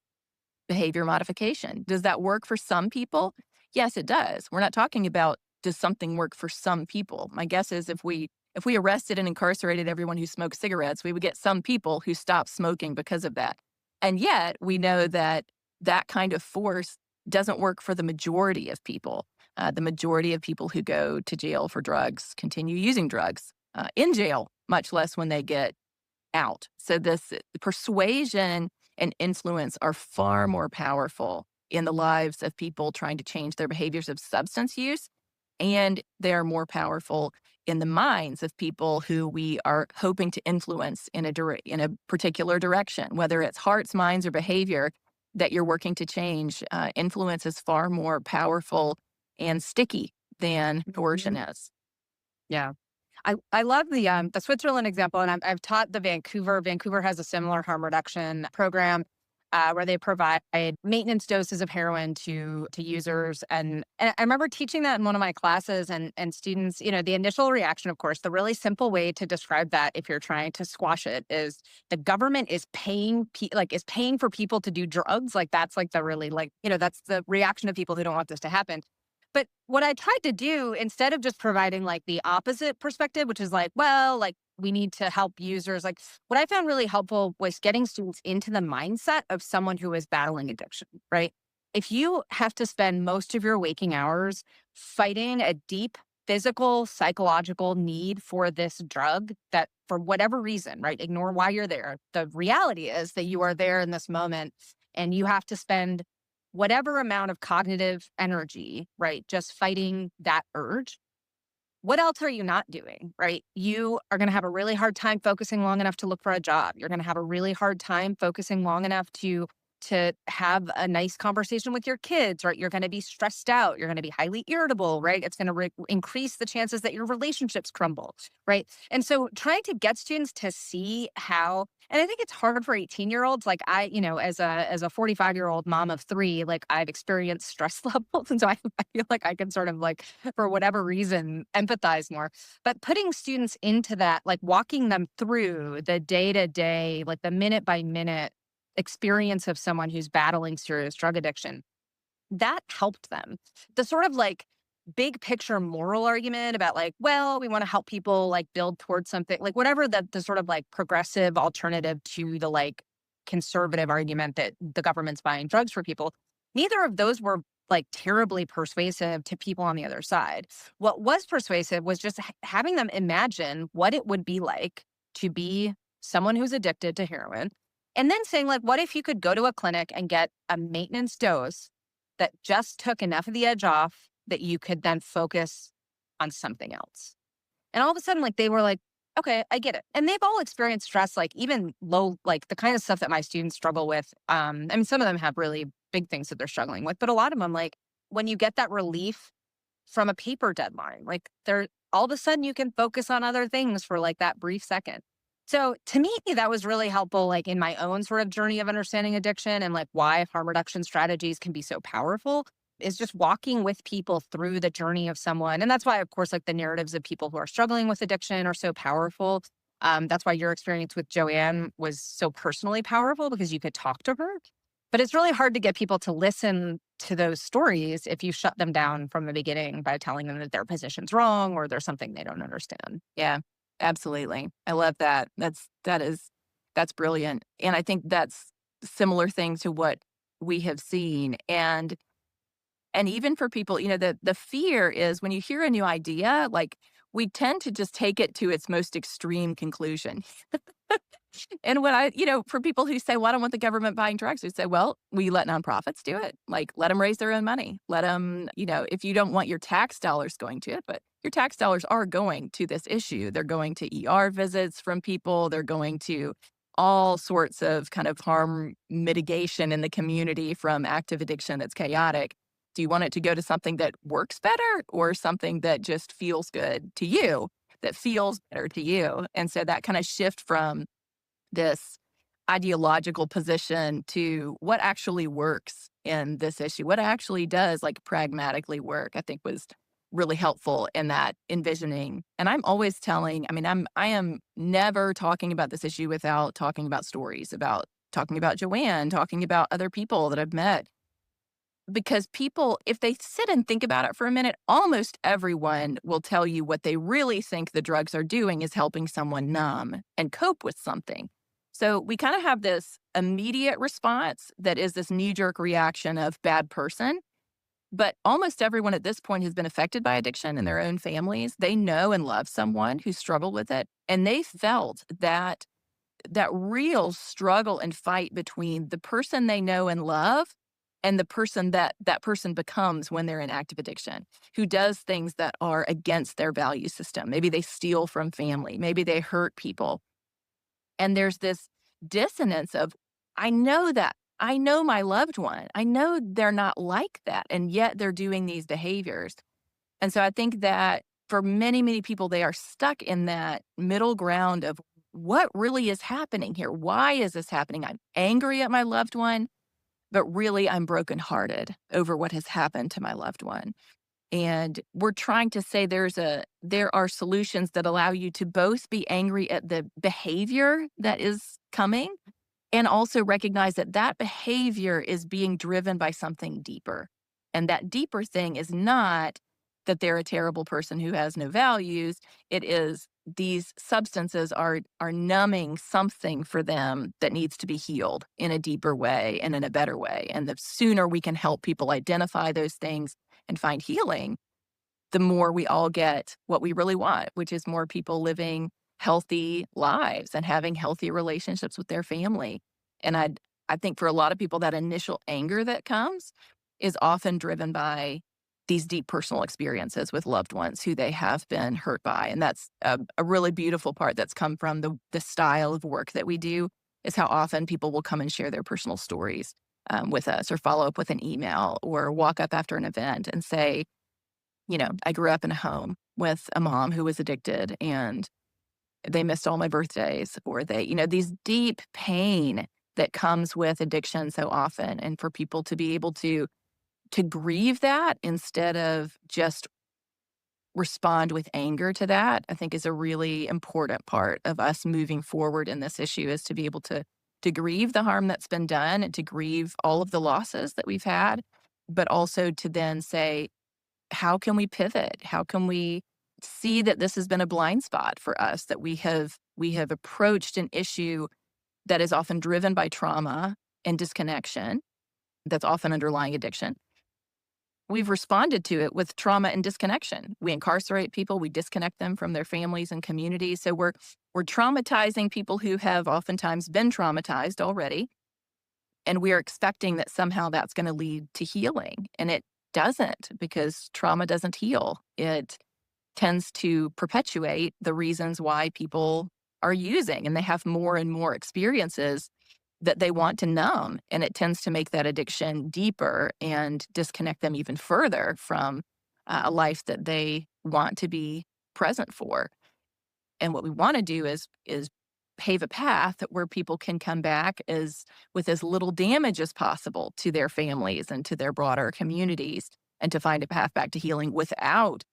behavior modification. Does that work for some people? Yes, it does. We're not talking about does something work for some people. My guess is if we arrested and incarcerated everyone who smokes cigarettes, we would get some people who stop smoking because of that. And yet, we know that that kind of force doesn't work for the majority of people. The majority of people who go to jail for drugs continue using drugs in jail, much less when they get out. So this persuasion and influence are far more powerful in the lives of people trying to change their behaviors of substance use, and they're more powerful in the minds of people who we are hoping to influence in in a particular direction, whether it's hearts, minds, or behavior that you're working to change. Influence is far more powerful and sticky than coercion Mhm. is. Yeah. I love the Switzerland example, and I've taught the Vancouver. Vancouver has a similar harm reduction program where they provide maintenance doses of heroin to users, and I remember teaching that in one of my classes, and students, the initial reaction, of course, the really simple way to describe that if you're trying to squash it is the government is paying is paying for people to do drugs. Like that's like the really that's the reaction of people who don't want this to happen. But what I tried to do, instead of just providing like the opposite perspective, which is like, well, like we need to help users, like what I found really helpful was getting students into the mindset of someone who is battling addiction, right? If you have to spend most of your waking hours fighting a deep physical, psychological need for this drug that for whatever reason, right? Ignore why you're there. The reality is that you are there in this moment and you have to spend whatever amount of cognitive energy, right? Just fighting that urge. What else are you not doing, right? You are going to have a really hard time focusing long enough to look for a job. You're going to have a really hard time focusing long enough to have a nice conversation with your kids, right? You're going to be stressed out. You're going to be highly irritable, right? It's going to increase the chances that your relationships crumble, right? And so trying to get students to see how, and I think it's hard for 18-year-olds. Like as a 45-year-old mom of three, like I've experienced stress levels. And so I feel like I can sort of like, for whatever reason, empathize more. But putting students into that, like walking them through the day-to-day, like the minute-by-minute experience of someone who's battling serious drug addiction, that helped them. The sort of like big picture moral argument about like, well, we want to help people like build towards something, like whatever the sort of like progressive alternative to the like conservative argument that the government's buying drugs for people, neither of those were like terribly persuasive to people on the other side. What was persuasive was just having them imagine what it would be like to be someone who's addicted to heroin. And then saying, like, what if you could go to a clinic and get a maintenance dose that just took enough of the edge off that you could then focus on something else? And all of a sudden, like, they were like, okay, I get it. And they've all experienced stress, like even low, like the kind of stuff that my students struggle with. I mean, some of them have really big things that they're struggling with, but a lot of them, like when you get that relief from a paper deadline, like they're all of a sudden you can focus on other things for like that brief second. So to me, that was really helpful, like in my own sort of journey of understanding addiction and like why harm reduction strategies can be so powerful is just walking with people through the journey of someone. And that's why, of course, like the narratives of people who are struggling with addiction are so powerful. That's why your experience with Joanne was so personally powerful because you could talk to her. But it's really hard to get people to listen to those stories if you shut them down from the beginning by telling them that their position's wrong or there's something they don't understand. Yeah, absolutely. I love that. That's brilliant. And I think that's similar thing to what we have seen. And even for people, the fear is when you hear a new idea, like we tend to just take it to its most extreme conclusion. And for people who say, well, I don't want the government buying drugs, we say, well, we let nonprofits do it. Like, let them raise their own money. Let them, if you don't want your tax dollars going to it, but your tax dollars are going to this issue. They're going to ER visits from people. They're going to all sorts of kind of harm mitigation in the community from active addiction that's chaotic. Do you want it to go to something that works better or something that just feels good to you, that feels better to you? And so that kind of shift from this ideological position to what actually works in this issue, what actually does like pragmatically work, I think was really helpful in that envisioning. And I'm always telling, I am never talking about this issue without talking about stories, about talking about Joanne, talking about other people that I've met. Because people, if they sit and think about it for a minute, almost everyone will tell you what they really think the drugs are doing is helping someone numb and cope with something. So we kind of have this immediate response that is this knee-jerk reaction of bad person. But almost everyone at this point has been affected by addiction in their own families. They know and love someone who struggled with it. And they felt that real struggle and fight between the person they know and love and the person that person becomes when they're in active addiction, who does things that are against their value system. Maybe they steal from family. Maybe they hurt people. And there's this dissonance of, I know that. I know my loved one. I know they're not like that. And yet they're doing these behaviors. And so I think that for many, many people, they are stuck in that middle ground of what really is happening here? Why is this happening? I'm angry at my loved one, but really I'm brokenhearted over what has happened to my loved one. And we're trying to say there are solutions that allow you to both be angry at the behavior that is coming and also recognize that behavior is being driven by something deeper. And that deeper thing is not that they're a terrible person who has no values. It is these substances are numbing something for them that needs to be healed in a deeper way and in a better way. And the sooner we can help people identify those things and find healing, the more we all get what we really want, which is more people living healthy lives and having healthy relationships with their family. And I think for a lot of people, that initial anger that comes is often driven by these deep personal experiences with loved ones who they have been hurt by. And that's a really beautiful part that's come from the style of work that we do, is how often people will come and share their personal stories with us, or follow up with an email, or walk up after an event and say, I grew up in a home with a mom who was addicted, and they missed all my birthdays, or these deep pain that comes with addiction so often. And for people to be able to grieve that instead of just respond with anger to that, I think is a really important part of us moving forward in this issue, is to be able to grieve the harm that's been done and to grieve all of the losses that we've had, but also to then say, how can we pivot? How can we see that this has been a blind spot for us, that we have approached an issue that is often driven by trauma and disconnection, that's often underlying addiction. We've responded to it with trauma and disconnection. We incarcerate people, we disconnect them from their families and communities. So we're traumatizing people who have oftentimes been traumatized already, and we are expecting that somehow that's going to lead to healing. And it doesn't, because trauma doesn't heal. It tends to perpetuate the reasons why people are using, and they have more and more experiences that they want to numb. And it tends to make that addiction deeper and disconnect them even further from a life that they want to be present for. And what we want to do is pave a path where people can come back with as little damage as possible to their families and to their broader communities, and to find a path back to healing without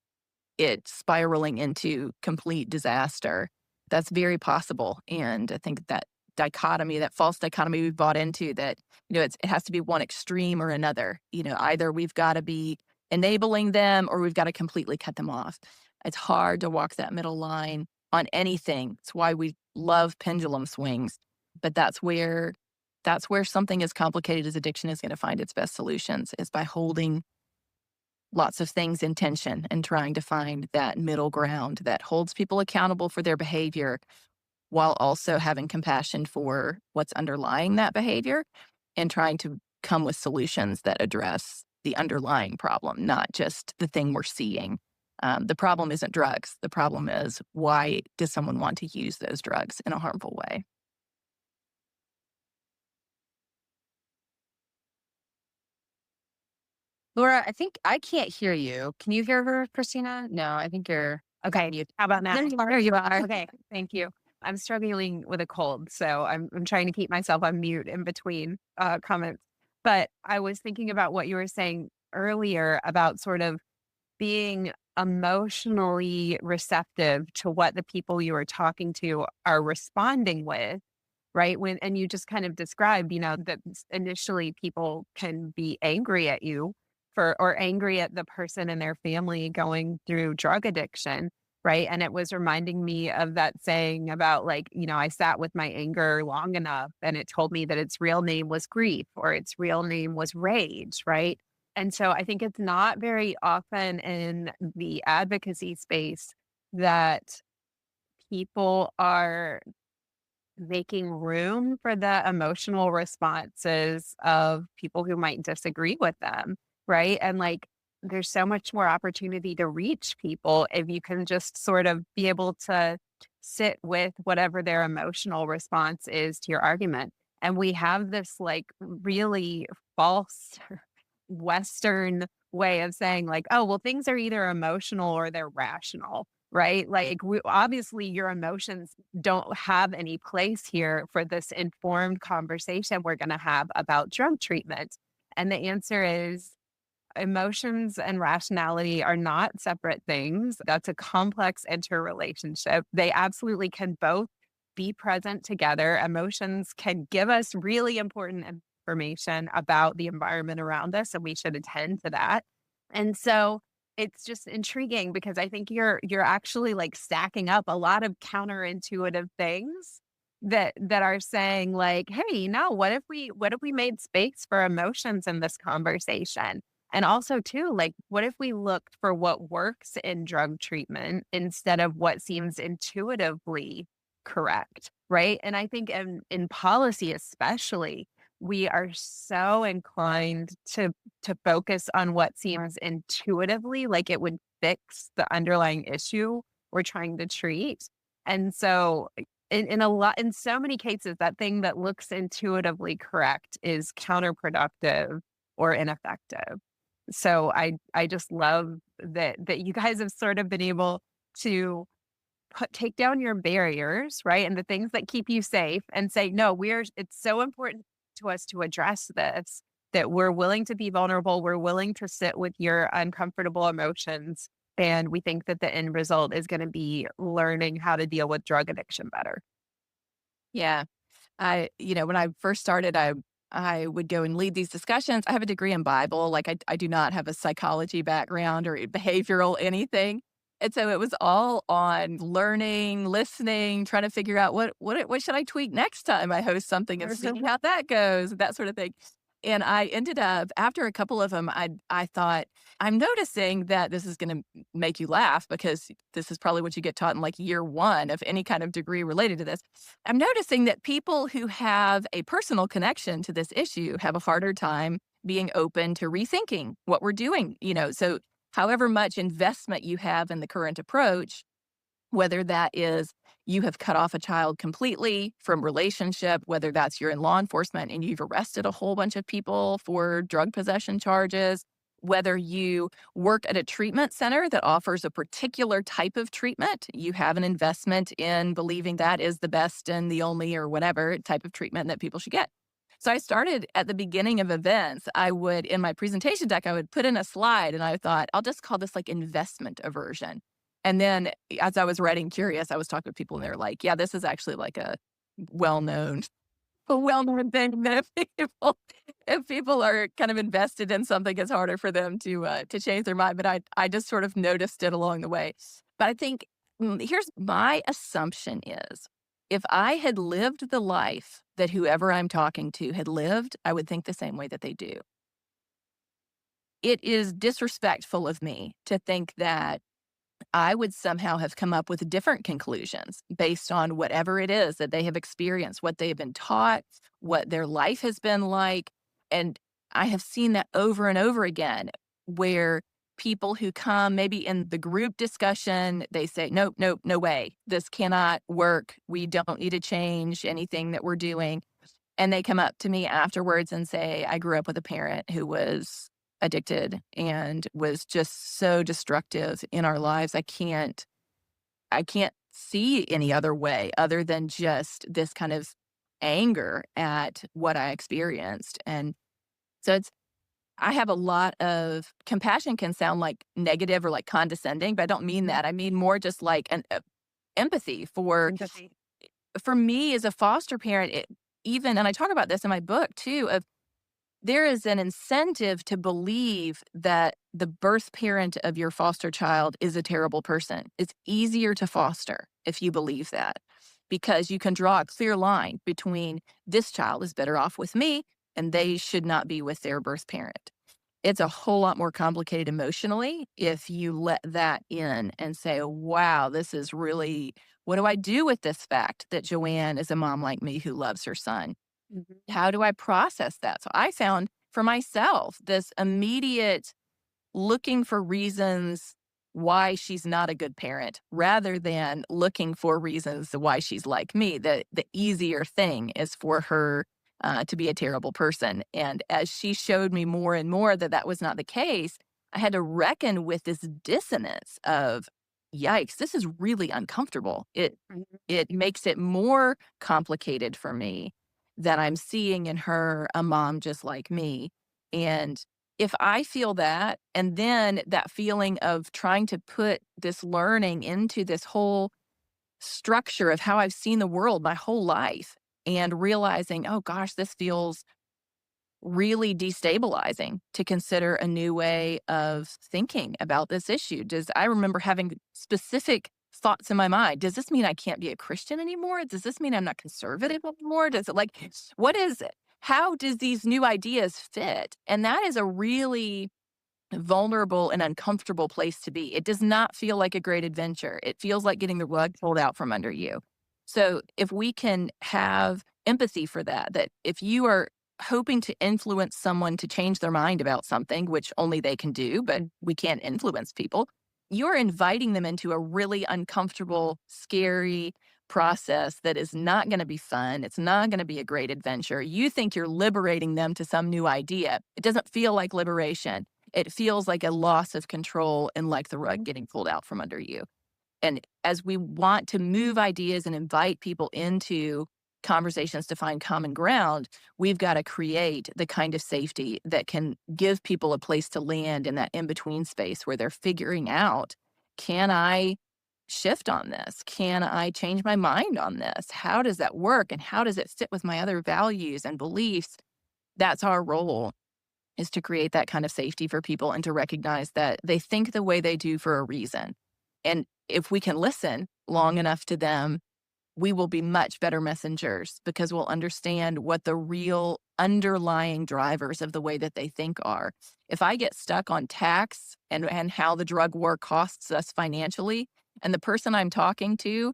it spiraling into complete disaster. That's very possible. And I think that dichotomy, that false dichotomy we've bought into, that, it has to be one extreme or another. Either we've got to be enabling them or we've got to completely cut them off. It's hard to walk that middle line on anything. It's why we love pendulum swings. But that's where something as complicated as addiction is going to find its best solutions, is by holding lots of things in tension and trying to find that middle ground that holds people accountable for their behavior, while also having compassion for what's underlying that behavior, and trying to come with solutions that address the underlying problem, not just the thing we're seeing. The problem isn't drugs. The problem is, why does someone want to use those drugs in a harmful way? Laura, I think I can't hear you. Can you hear her, Christina? No, I think you're Okay. mute. How about now? There you are. Okay. Thank you. I'm struggling with a cold, so I'm trying to keep myself on mute in between comments. But I was thinking about what you were saying earlier about sort of being emotionally receptive to what the people you are talking to are responding with, right? And you just kind of described, that initially people can be angry at you or angry at the person and their family going through drug addiction, right? And it was reminding me of that saying about, like, I sat with my anger long enough and it told me that its real name was grief, or its real name was rage, right? And so I think it's not very often in the advocacy space that people are making room for the emotional responses of people who might disagree with them, right? And, like, there's so much more opportunity to reach people if you can just sort of be able to sit with whatever their emotional response is to your argument. And we have this, like, really false Western way of saying, like, oh, well, things are either emotional or they're rational, right? Like, obviously your emotions don't have any place here for this informed conversation we're going to have about drug treatment. And the answer is, emotions and rationality are not separate things. That's a complex interrelationship. They absolutely can both be present together. Emotions can give us really important information about the environment around us, and we should attend to that. And so it's just intriguing because I think you're actually like stacking up a lot of counterintuitive things that are saying like, hey, no, what if we made space for emotions in this conversation? And also too, like, what if we looked for what works in drug treatment instead of what seems intuitively correct, right? And I think in policy especially, we are so inclined to focus on what seems intuitively like it would fix the underlying issue we're trying to treat. And so in so many cases, that thing that looks intuitively correct is counterproductive or ineffective. So I just love that you guys have sort of been able to take down your barriers, right? And the things that keep you safe and say, no, it's so important to us to address this that we're willing to be vulnerable. We're willing to sit with your uncomfortable emotions. And we think that the end result is going to be learning how to deal with drug addiction better. Yeah. When I first started, I would go and lead these discussions. I have a degree in Bible. Like I do not have a psychology background or behavioral anything. And so it was all on learning, listening, trying to figure out what should I tweak next time I host something and seeing how that goes, that sort of thing. And I ended up after a couple of them, I thought, I'm noticing that this is going to make you laugh because this is probably what you get taught in like year one of any kind of degree related to this. I'm noticing that people who have a personal connection to this issue have a harder time being open to rethinking what we're doing. So however much investment you have in the current approach, whether that is you have cut off a child completely from relationship, whether that's you're in law enforcement and you've arrested a whole bunch of people for drug possession charges, whether you work at a treatment center that offers a particular type of treatment, you have an investment in believing that is the best and the only or whatever type of treatment that people should get. So I started at the beginning of events. In my presentation deck, I would put in a slide and I thought, I'll just call this like investment aversion. And then as I was writing Curious, I was talking to people and they're like, yeah, this is actually like well-known, a well-known thing that if people are kind of invested in something, it's harder for them to change their mind. But I just sort of noticed it along the way. But I think here's my assumption is if I had lived the life that whoever I'm talking to had lived, I would think the same way that they do. It is disrespectful of me to think that I would somehow have come up with different conclusions based on whatever it is that they have experienced, what they've been taught, what their life has been like. And I have seen that over and over again where people who come maybe in the group discussion, they say, nope, nope, no way. This cannot work. We don't need to change anything that we're doing. And they come up to me afterwards and say, I grew up with a parent who was addicted and was just so destructive in our lives. I can't see any other way other than just this kind of anger at what I experienced. And so I have a lot of compassion can sound like negative or like condescending, but I don't mean that. I mean more just like an empathy Empathy. for me as a foster parent, and I talk about this in my book too, of there is an incentive to believe that the birth parent of your foster child is a terrible person. It's easier to foster if you believe that because you can draw a clear line between this child is better off with me and they should not be with their birth parent. It's a whole lot more complicated emotionally if you let that in and say, wow, this is really, what do I do with this fact that Joanne is a mom like me who loves her son? Mhm. How do I process that? So I found for myself this immediate looking for reasons why she's not a good parent rather than looking for reasons why she's like me. The easier thing is for her to be a terrible person. And as she showed me more and more that that was not the case, I had to reckon with this dissonance of, yikes, this is really uncomfortable. It Mhm. it makes it more complicated for me that I'm seeing in her a mom just like me. And if I feel that, and then that feeling of trying to put this learning into this whole structure of how I've seen the world my whole life and realizing, oh gosh, this feels really destabilizing to consider a new way of thinking about this issue. I remember having specific thoughts in my mind. Does this mean I can't be a Christian anymore? Does this mean I'm not conservative anymore? Does it what is it? How does these new ideas fit? And that is a really vulnerable and uncomfortable place to be. It does not feel like a great adventure. It feels like getting the rug pulled out from under you. So if we can have empathy for that, that if you are hoping to influence someone to change their mind about something, which only they can do, but we can't influence people, you're inviting them into a really uncomfortable, scary process that is not going to be fun. It's not going to be a great adventure. You think you're liberating them to some new idea. It doesn't feel like liberation. It feels like a loss of control and like the rug getting pulled out from under you. And as we want to move ideas and invite people into conversations to find common ground, we've got to create the kind of safety that can give people a place to land in that in between space where they're figuring out, can I shift on this? Can I change my mind on this? How does that work? And how does it fit with my other values and beliefs? That's our role, is to create that kind of safety for people and to recognize that they think the way they do for a reason. And if we can listen long enough to them, we will be much better messengers because we'll understand what the real underlying drivers of the way that they think are. If I get stuck on tax and how the drug war costs us financially, and the person I'm talking to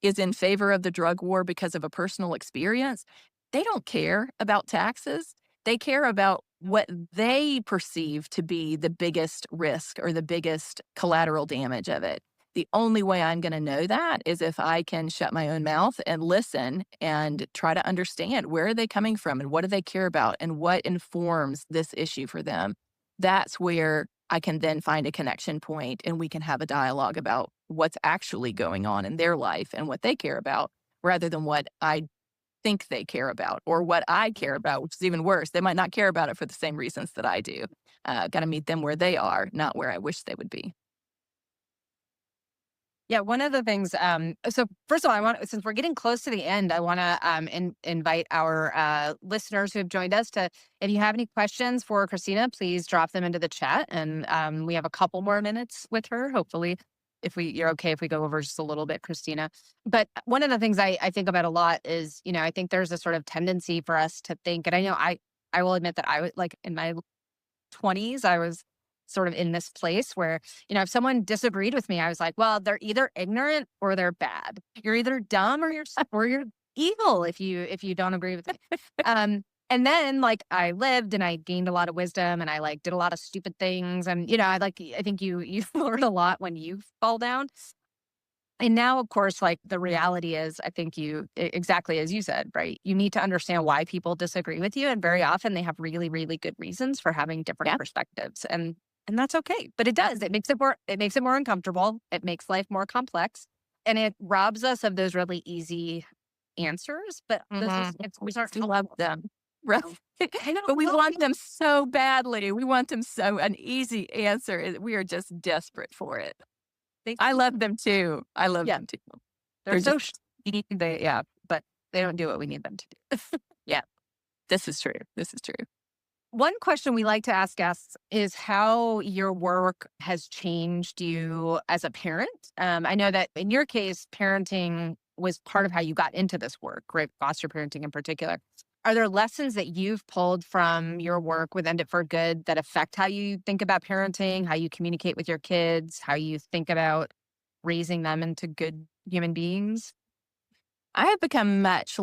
is in favor of the drug war because of a personal experience, they don't care about taxes. They care about what they perceive to be the biggest risk or the biggest collateral damage of it. The only way I'm going to know that is if I can shut my own mouth and listen and try to understand, where are they coming from and what do they care about and what informs this issue for them. That's where I can then find a connection point and we can have a dialogue about what's actually going on in their life and what they care about, rather than what I think they care about or what I care about, which is even worse. They might not care about it for the same reasons that I do. Got to meet them where they are, not where I wish they would be. Yeah, one of the things, so first of all, since we're getting close to the end, I want to invite our listeners who have joined us to, if you have any questions for Christina, please drop them into the chat. And we have a couple more minutes with her, hopefully, if you're okay if we go over just a little bit, Christina. But one of the things I think about a lot is, I think there's a sort of tendency for us to think, and I know I will admit that I was like in my 20s, I was sort of in this place where, if someone disagreed with me, I was like, well, they're either ignorant or they're bad. You're either dumb or you're evil if you don't agree with me. And then I lived and I gained a lot of wisdom and I did a lot of stupid things. And, I think you learn a lot when you fall down. And now, of course, the reality is, I think exactly as you said, right? You need to understand why people disagree with you. And very often they have really, really good reasons for having different perspectives. And that's okay. But it does. It makes it more uncomfortable. It makes life more complex. And it robs us of those really easy answers. But we start to love them. Right. But we want them so badly. We want them an easy answer. We are just desperate for it. I love them too. I love them too. They're so but they don't do what we need them to do. Yeah. This is true. This is true. One question we like to ask guests is how your work has changed you as a parent. I know that in your case, parenting was part of how you got into this work, right? Foster parenting in particular. Are there lessons that you've pulled from your work with End It for Good that affect how you think about parenting, how you communicate with your kids, how you think about raising them into good human beings? I have become much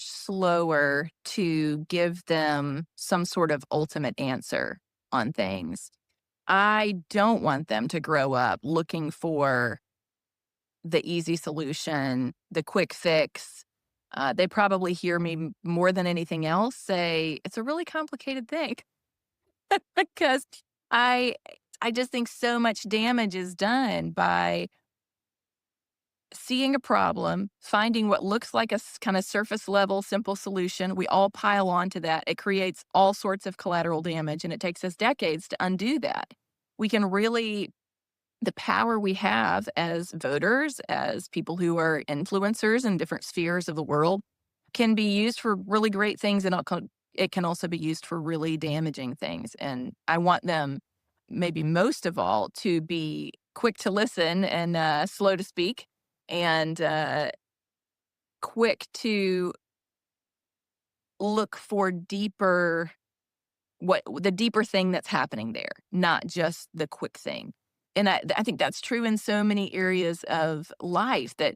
slower to give them some sort of ultimate answer on things. I don't want them to grow up looking for the easy solution, the quick fix. They probably hear me more than anything else say, it's a really complicated thing. Because I just think so much damage is done by seeing a problem, finding what looks like a kind of surface level, simple solution. We all pile onto that. It creates all sorts of collateral damage, and it takes us decades to undo that. We can really, the power we have as voters, as people who are influencers in different spheres of the world, can be used for really great things, and it can also be used for really damaging things. And I want them, maybe most of all, to be quick to listen and slow to speak, and quick to look for the deeper thing that's happening there, not just the quick thing. And I think that's true in so many areas of life, that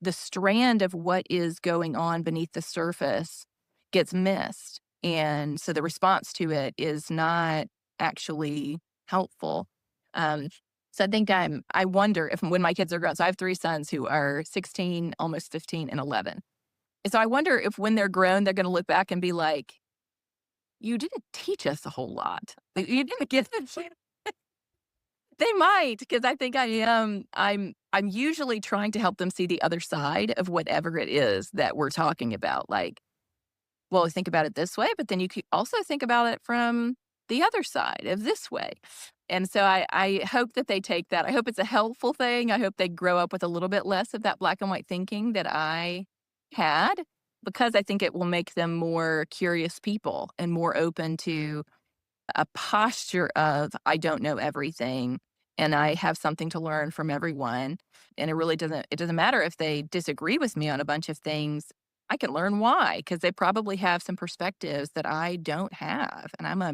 the strand of what is going on beneath the surface gets missed. And so the response to it is not actually helpful. Um, so I wonder if, when my kids are grown, so I have three sons who are 16, almost 15, and 11. And so I wonder if when they're grown, they're going to look back and be like, you didn't teach us a whole lot. Like, you didn't get They might, because I think I'm usually trying to help them see the other side of whatever it is that we're talking about. Like, well, think about it this way, but then you could also think about it from the other side of this way. And so I hope that they take that. I hope it's a helpful thing. I hope they grow up with a little bit less of that black and white thinking that I had, because I think it will make them more curious people and more open to a posture of, I don't know everything, and I have something to learn from everyone. And it doesn't matter if they disagree with me on a bunch of things. I can learn why, because they probably have some perspectives that I don't have. And I'm a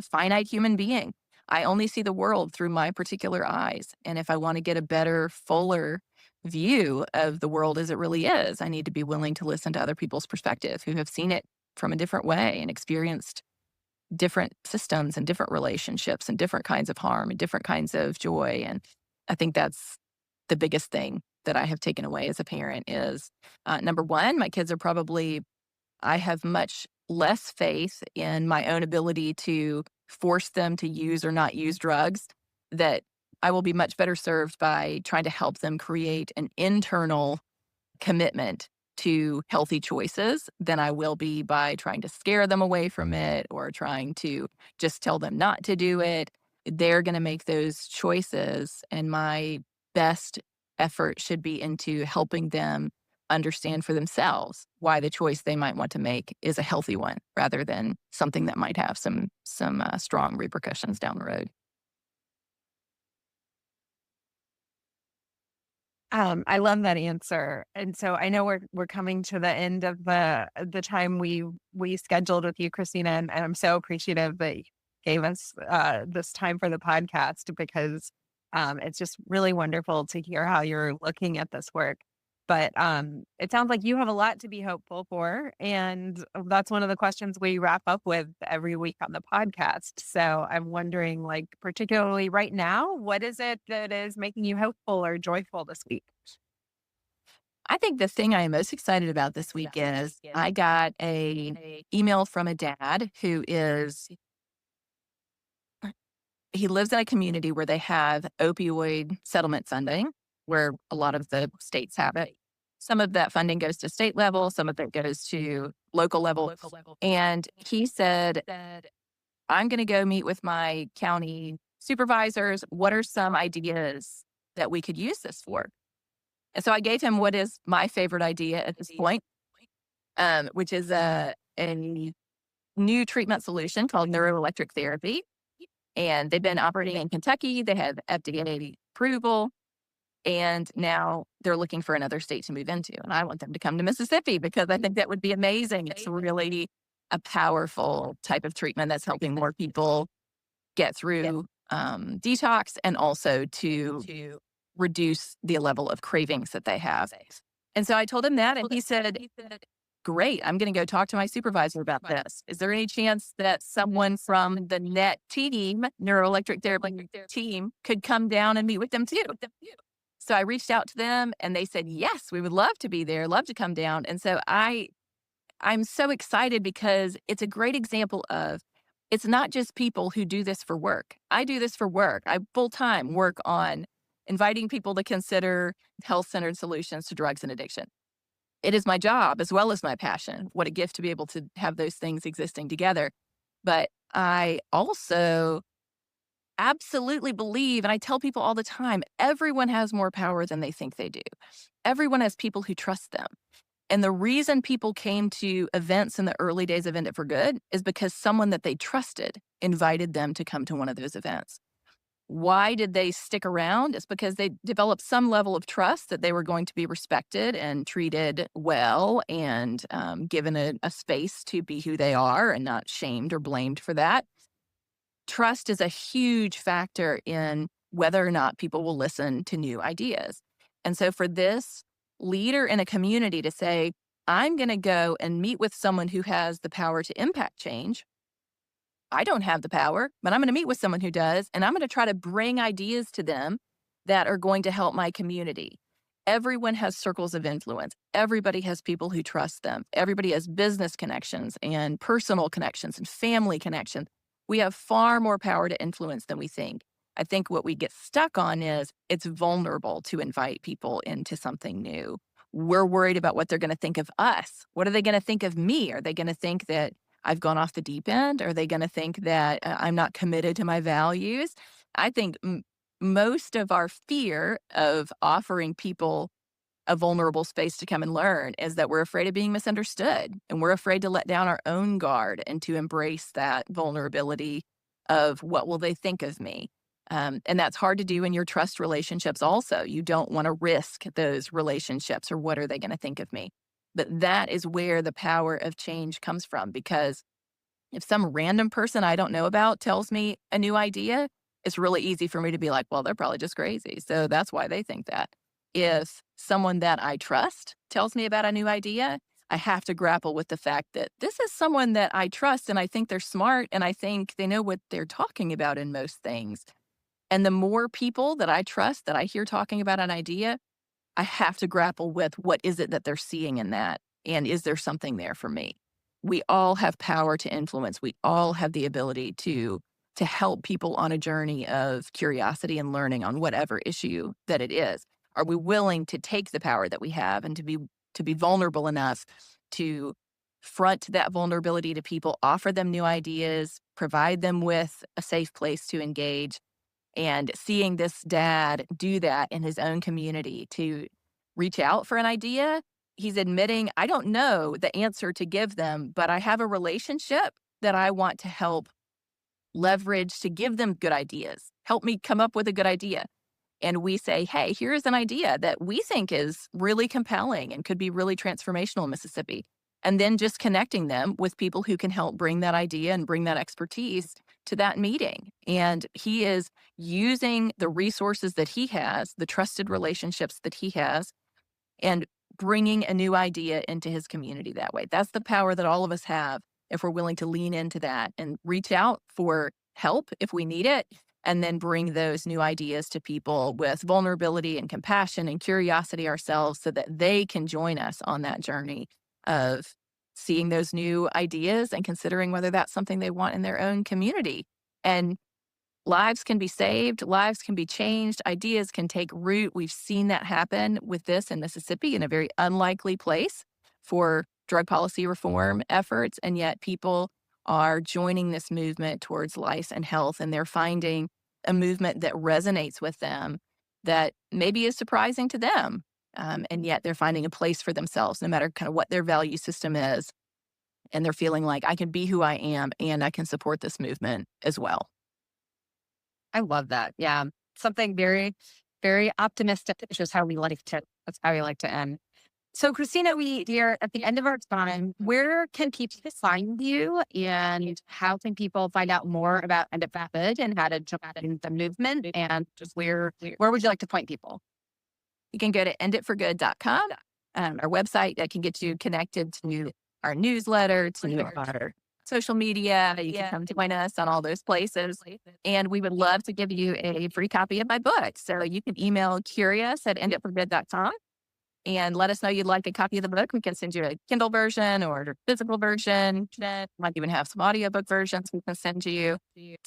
finite human being. I only see the world through my particular eyes. And if I want to get a better, fuller view of the world as it really is, I need to be willing to listen to other people's perspective who have seen it from a different way and experienced different systems and different relationships and different kinds of harm and different kinds of joy. And I think that's the biggest thing that I have taken away as a parent is, number one, my kids are probably, I have much less faith in my own ability to force them to use or not use drugs, that I will be much better served by trying to help them create an internal commitment to healthy choices than I will be by trying to scare them away from it or trying to just tell them not to do it. They're going to make those choices, and my best effort should be into helping them understand for themselves why the choice they might want to make is a healthy one, rather than something that might have some strong repercussions down the road. I love that answer. And so I know we're coming to the end of the time we scheduled with you, Christina, and I'm so appreciative that you gave us this time for the podcast, because it's just really wonderful to hear how you're looking at this work. But it sounds like you have a lot to be hopeful for, and that's one of the questions we wrap up with every week on the podcast. So I'm wondering, like, particularly right now, what is it that is making you hopeful or joyful this week? I think the thing I am most excited about this week is I got a email from a dad who he lives in a community where they have opioid settlement funding, where a lot of the states have it. Some of that funding goes to state level, some of it goes to local level. And he said, I'm going to go meet with my county supervisors. What are some ideas that we could use this for? And so I gave him what is my favorite idea at this point, which is a new treatment solution called neuroelectric therapy. And they've been operating in Kentucky. They have FDA approval. And now they're looking for another state to move into. And I want them to come to Mississippi, because I think that would be amazing. It's really a powerful type of treatment that's helping more people get through detox, and also to reduce the level of cravings that they have. And so I told him that, and he said, great, I'm going to go talk to my supervisor about this. Is there any chance that someone from the NET team, neuroelectric therapy team, could come down and meet with them too? So I reached out to them, and they said, yes, we would love to be there, love to come down. And so I'm so excited, because it's a great example of, it's not just people who do this for work. I do this for work. I full-time work on inviting people to consider health-centered solutions to drugs and addiction. It is my job as well as my passion. What a gift to be able to have those things existing together. But I also absolutely believe, and I tell people all the time, everyone has more power than they think they do. Everyone has people who trust them. And the reason people came to events in the early days of End It for Good is because someone that they trusted invited them to come to one of those events. Why did they stick around? It's because they developed some level of trust that they were going to be respected and treated well and given a space to be who they are and not shamed or blamed for that. Trust is a huge factor in whether or not people will listen to new ideas. And so for this leader in a community to say, I'm going to go and meet with someone who has the power to impact change. I don't have the power, but I'm going to meet with someone who does, and I'm going to try to bring ideas to them that are going to help my community. Everyone has circles of influence. Everybody has people who trust them. Everybody has business connections and personal connections and family connections. We have far more power to influence than we think. I think what we get stuck on is it's vulnerable to invite people into something new. We're worried about what they're going to think of us. What are they going to think of me? Are they going to think that I've gone off the deep end? Are they going to think that I'm not committed to my values? I think most of our fear of offering people a vulnerable space to come and learn is that we're afraid of being misunderstood, and we're afraid to let down our own guard and to embrace that vulnerability of what will they think of me. And that's hard to do in your trust relationships also. You don't want to risk those relationships or what are they going to think of me. But that is where the power of change comes from, because if some random person I don't know about tells me a new idea, it's really easy for me to be like, well, they're probably just crazy. So that's why they think that. If someone that I trust tells me about a new idea, I have to grapple with the fact that this is someone that I trust and I think they're smart and I think they know what they're talking about in most things. And the more people that I trust that I hear talking about an idea, I have to grapple with what is it that they're seeing in that? And is there something there for me? We all have power to influence. We all have the ability to help people on a journey of curiosity and learning on whatever issue that it is. Are we willing to take the power that we have and to be vulnerable enough to front that vulnerability to people, offer them new ideas, provide them with a safe place to engage? And seeing this dad do that in his own community to reach out for an idea, he's admitting, I don't know the answer to give them, but I have a relationship that I want to help leverage to give them good ideas. Help me come up with a good idea. And we say, hey, here's an idea that we think is really compelling and could be really transformational in Mississippi. And then just connecting them with people who can help bring that idea and bring that expertise to that meeting. And he is using the resources that he has, the trusted relationships that he has, and bringing a new idea into his community that way. That's the power that all of us have if we're willing to lean into that and reach out for help if we need it, and then bring those new ideas to people with vulnerability and compassion and curiosity ourselves so that they can join us on that journey of seeing those new ideas and considering whether that's something they want in their own community. And lives can be saved, lives can be changed, ideas can take root. We've seen that happen with this in Mississippi in a very unlikely place for drug policy reform efforts. And yet people are joining this movement towards life and health, and they're finding a movement that resonates with them that maybe is surprising to them. And yet they're finding a place for themselves, no matter kind of what their value system is. And they're feeling like I can be who I am and I can support this movement as well. I love that. Yeah. Something very, very optimistic, which is how we like to, that's how we like to end. So Christina, we are at the end of our time. Where can people find you, and how can people find out more about End It for Good and how to jump in the movement, and just where would you like to point people? You can go to enditforgood.com, our website that can get you connected to our newsletter, to our social media. You can come join us on all those places. And we would love to give you a free copy of my book. So you can email curious@enditforgood.com and let us know you'd like a copy of the book. We can send you a Kindle version or a physical version. Might even have some audiobook versions we can send you.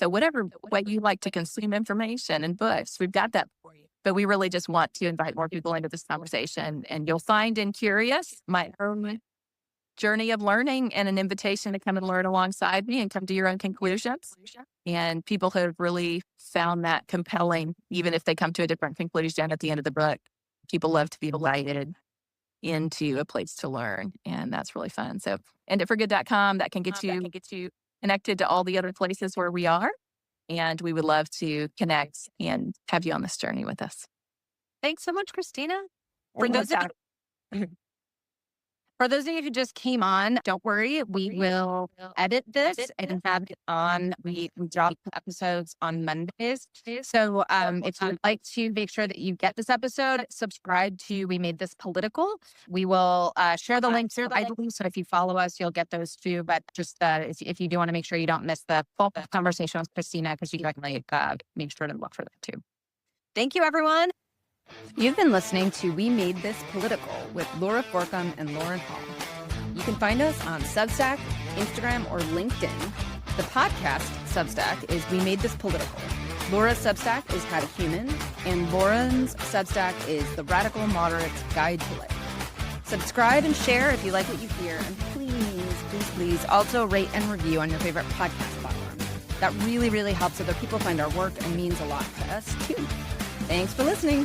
So whatever way you like to consume information and books, we've got that for you. But we really just want to invite more people into this conversation. And you'll find in Curious my own journey of learning and an invitation to come and learn alongside me and come to your own conclusions. And people have really found that compelling, even if they come to a different conclusion at the end of the book. People love to be delighted. into a place to learn. And that's really fun. So enditforgood.com, that can get you connected to all the other places where we are. And we would love to connect and have you on this journey with us. Thanks so much, Christina. For those of you who just came on, don't worry. We will edit this and have it on. We drop episodes on Mondays. So if you would like to make sure that you get this episode, subscribe to We Made This Political. We will share the links. So if you follow us, you'll get those too. But just if you do want to make sure you don't miss the full conversation with Christina, because you can make sure to look for that too. Thank you, everyone. You've been listening to We Made This Political with Laura Forcum and Lauren Hall. You can find us on Substack, Instagram, or LinkedIn. The podcast Substack is We Made This Political. Laura's Substack is How to Human, and Lauren's Substack is The Radical Moderate's Guide to Life. Subscribe and share if you like what you hear, and please also rate and review on your favorite podcast platform. That really, really helps other people find our work and means a lot to us too. Thanks for listening.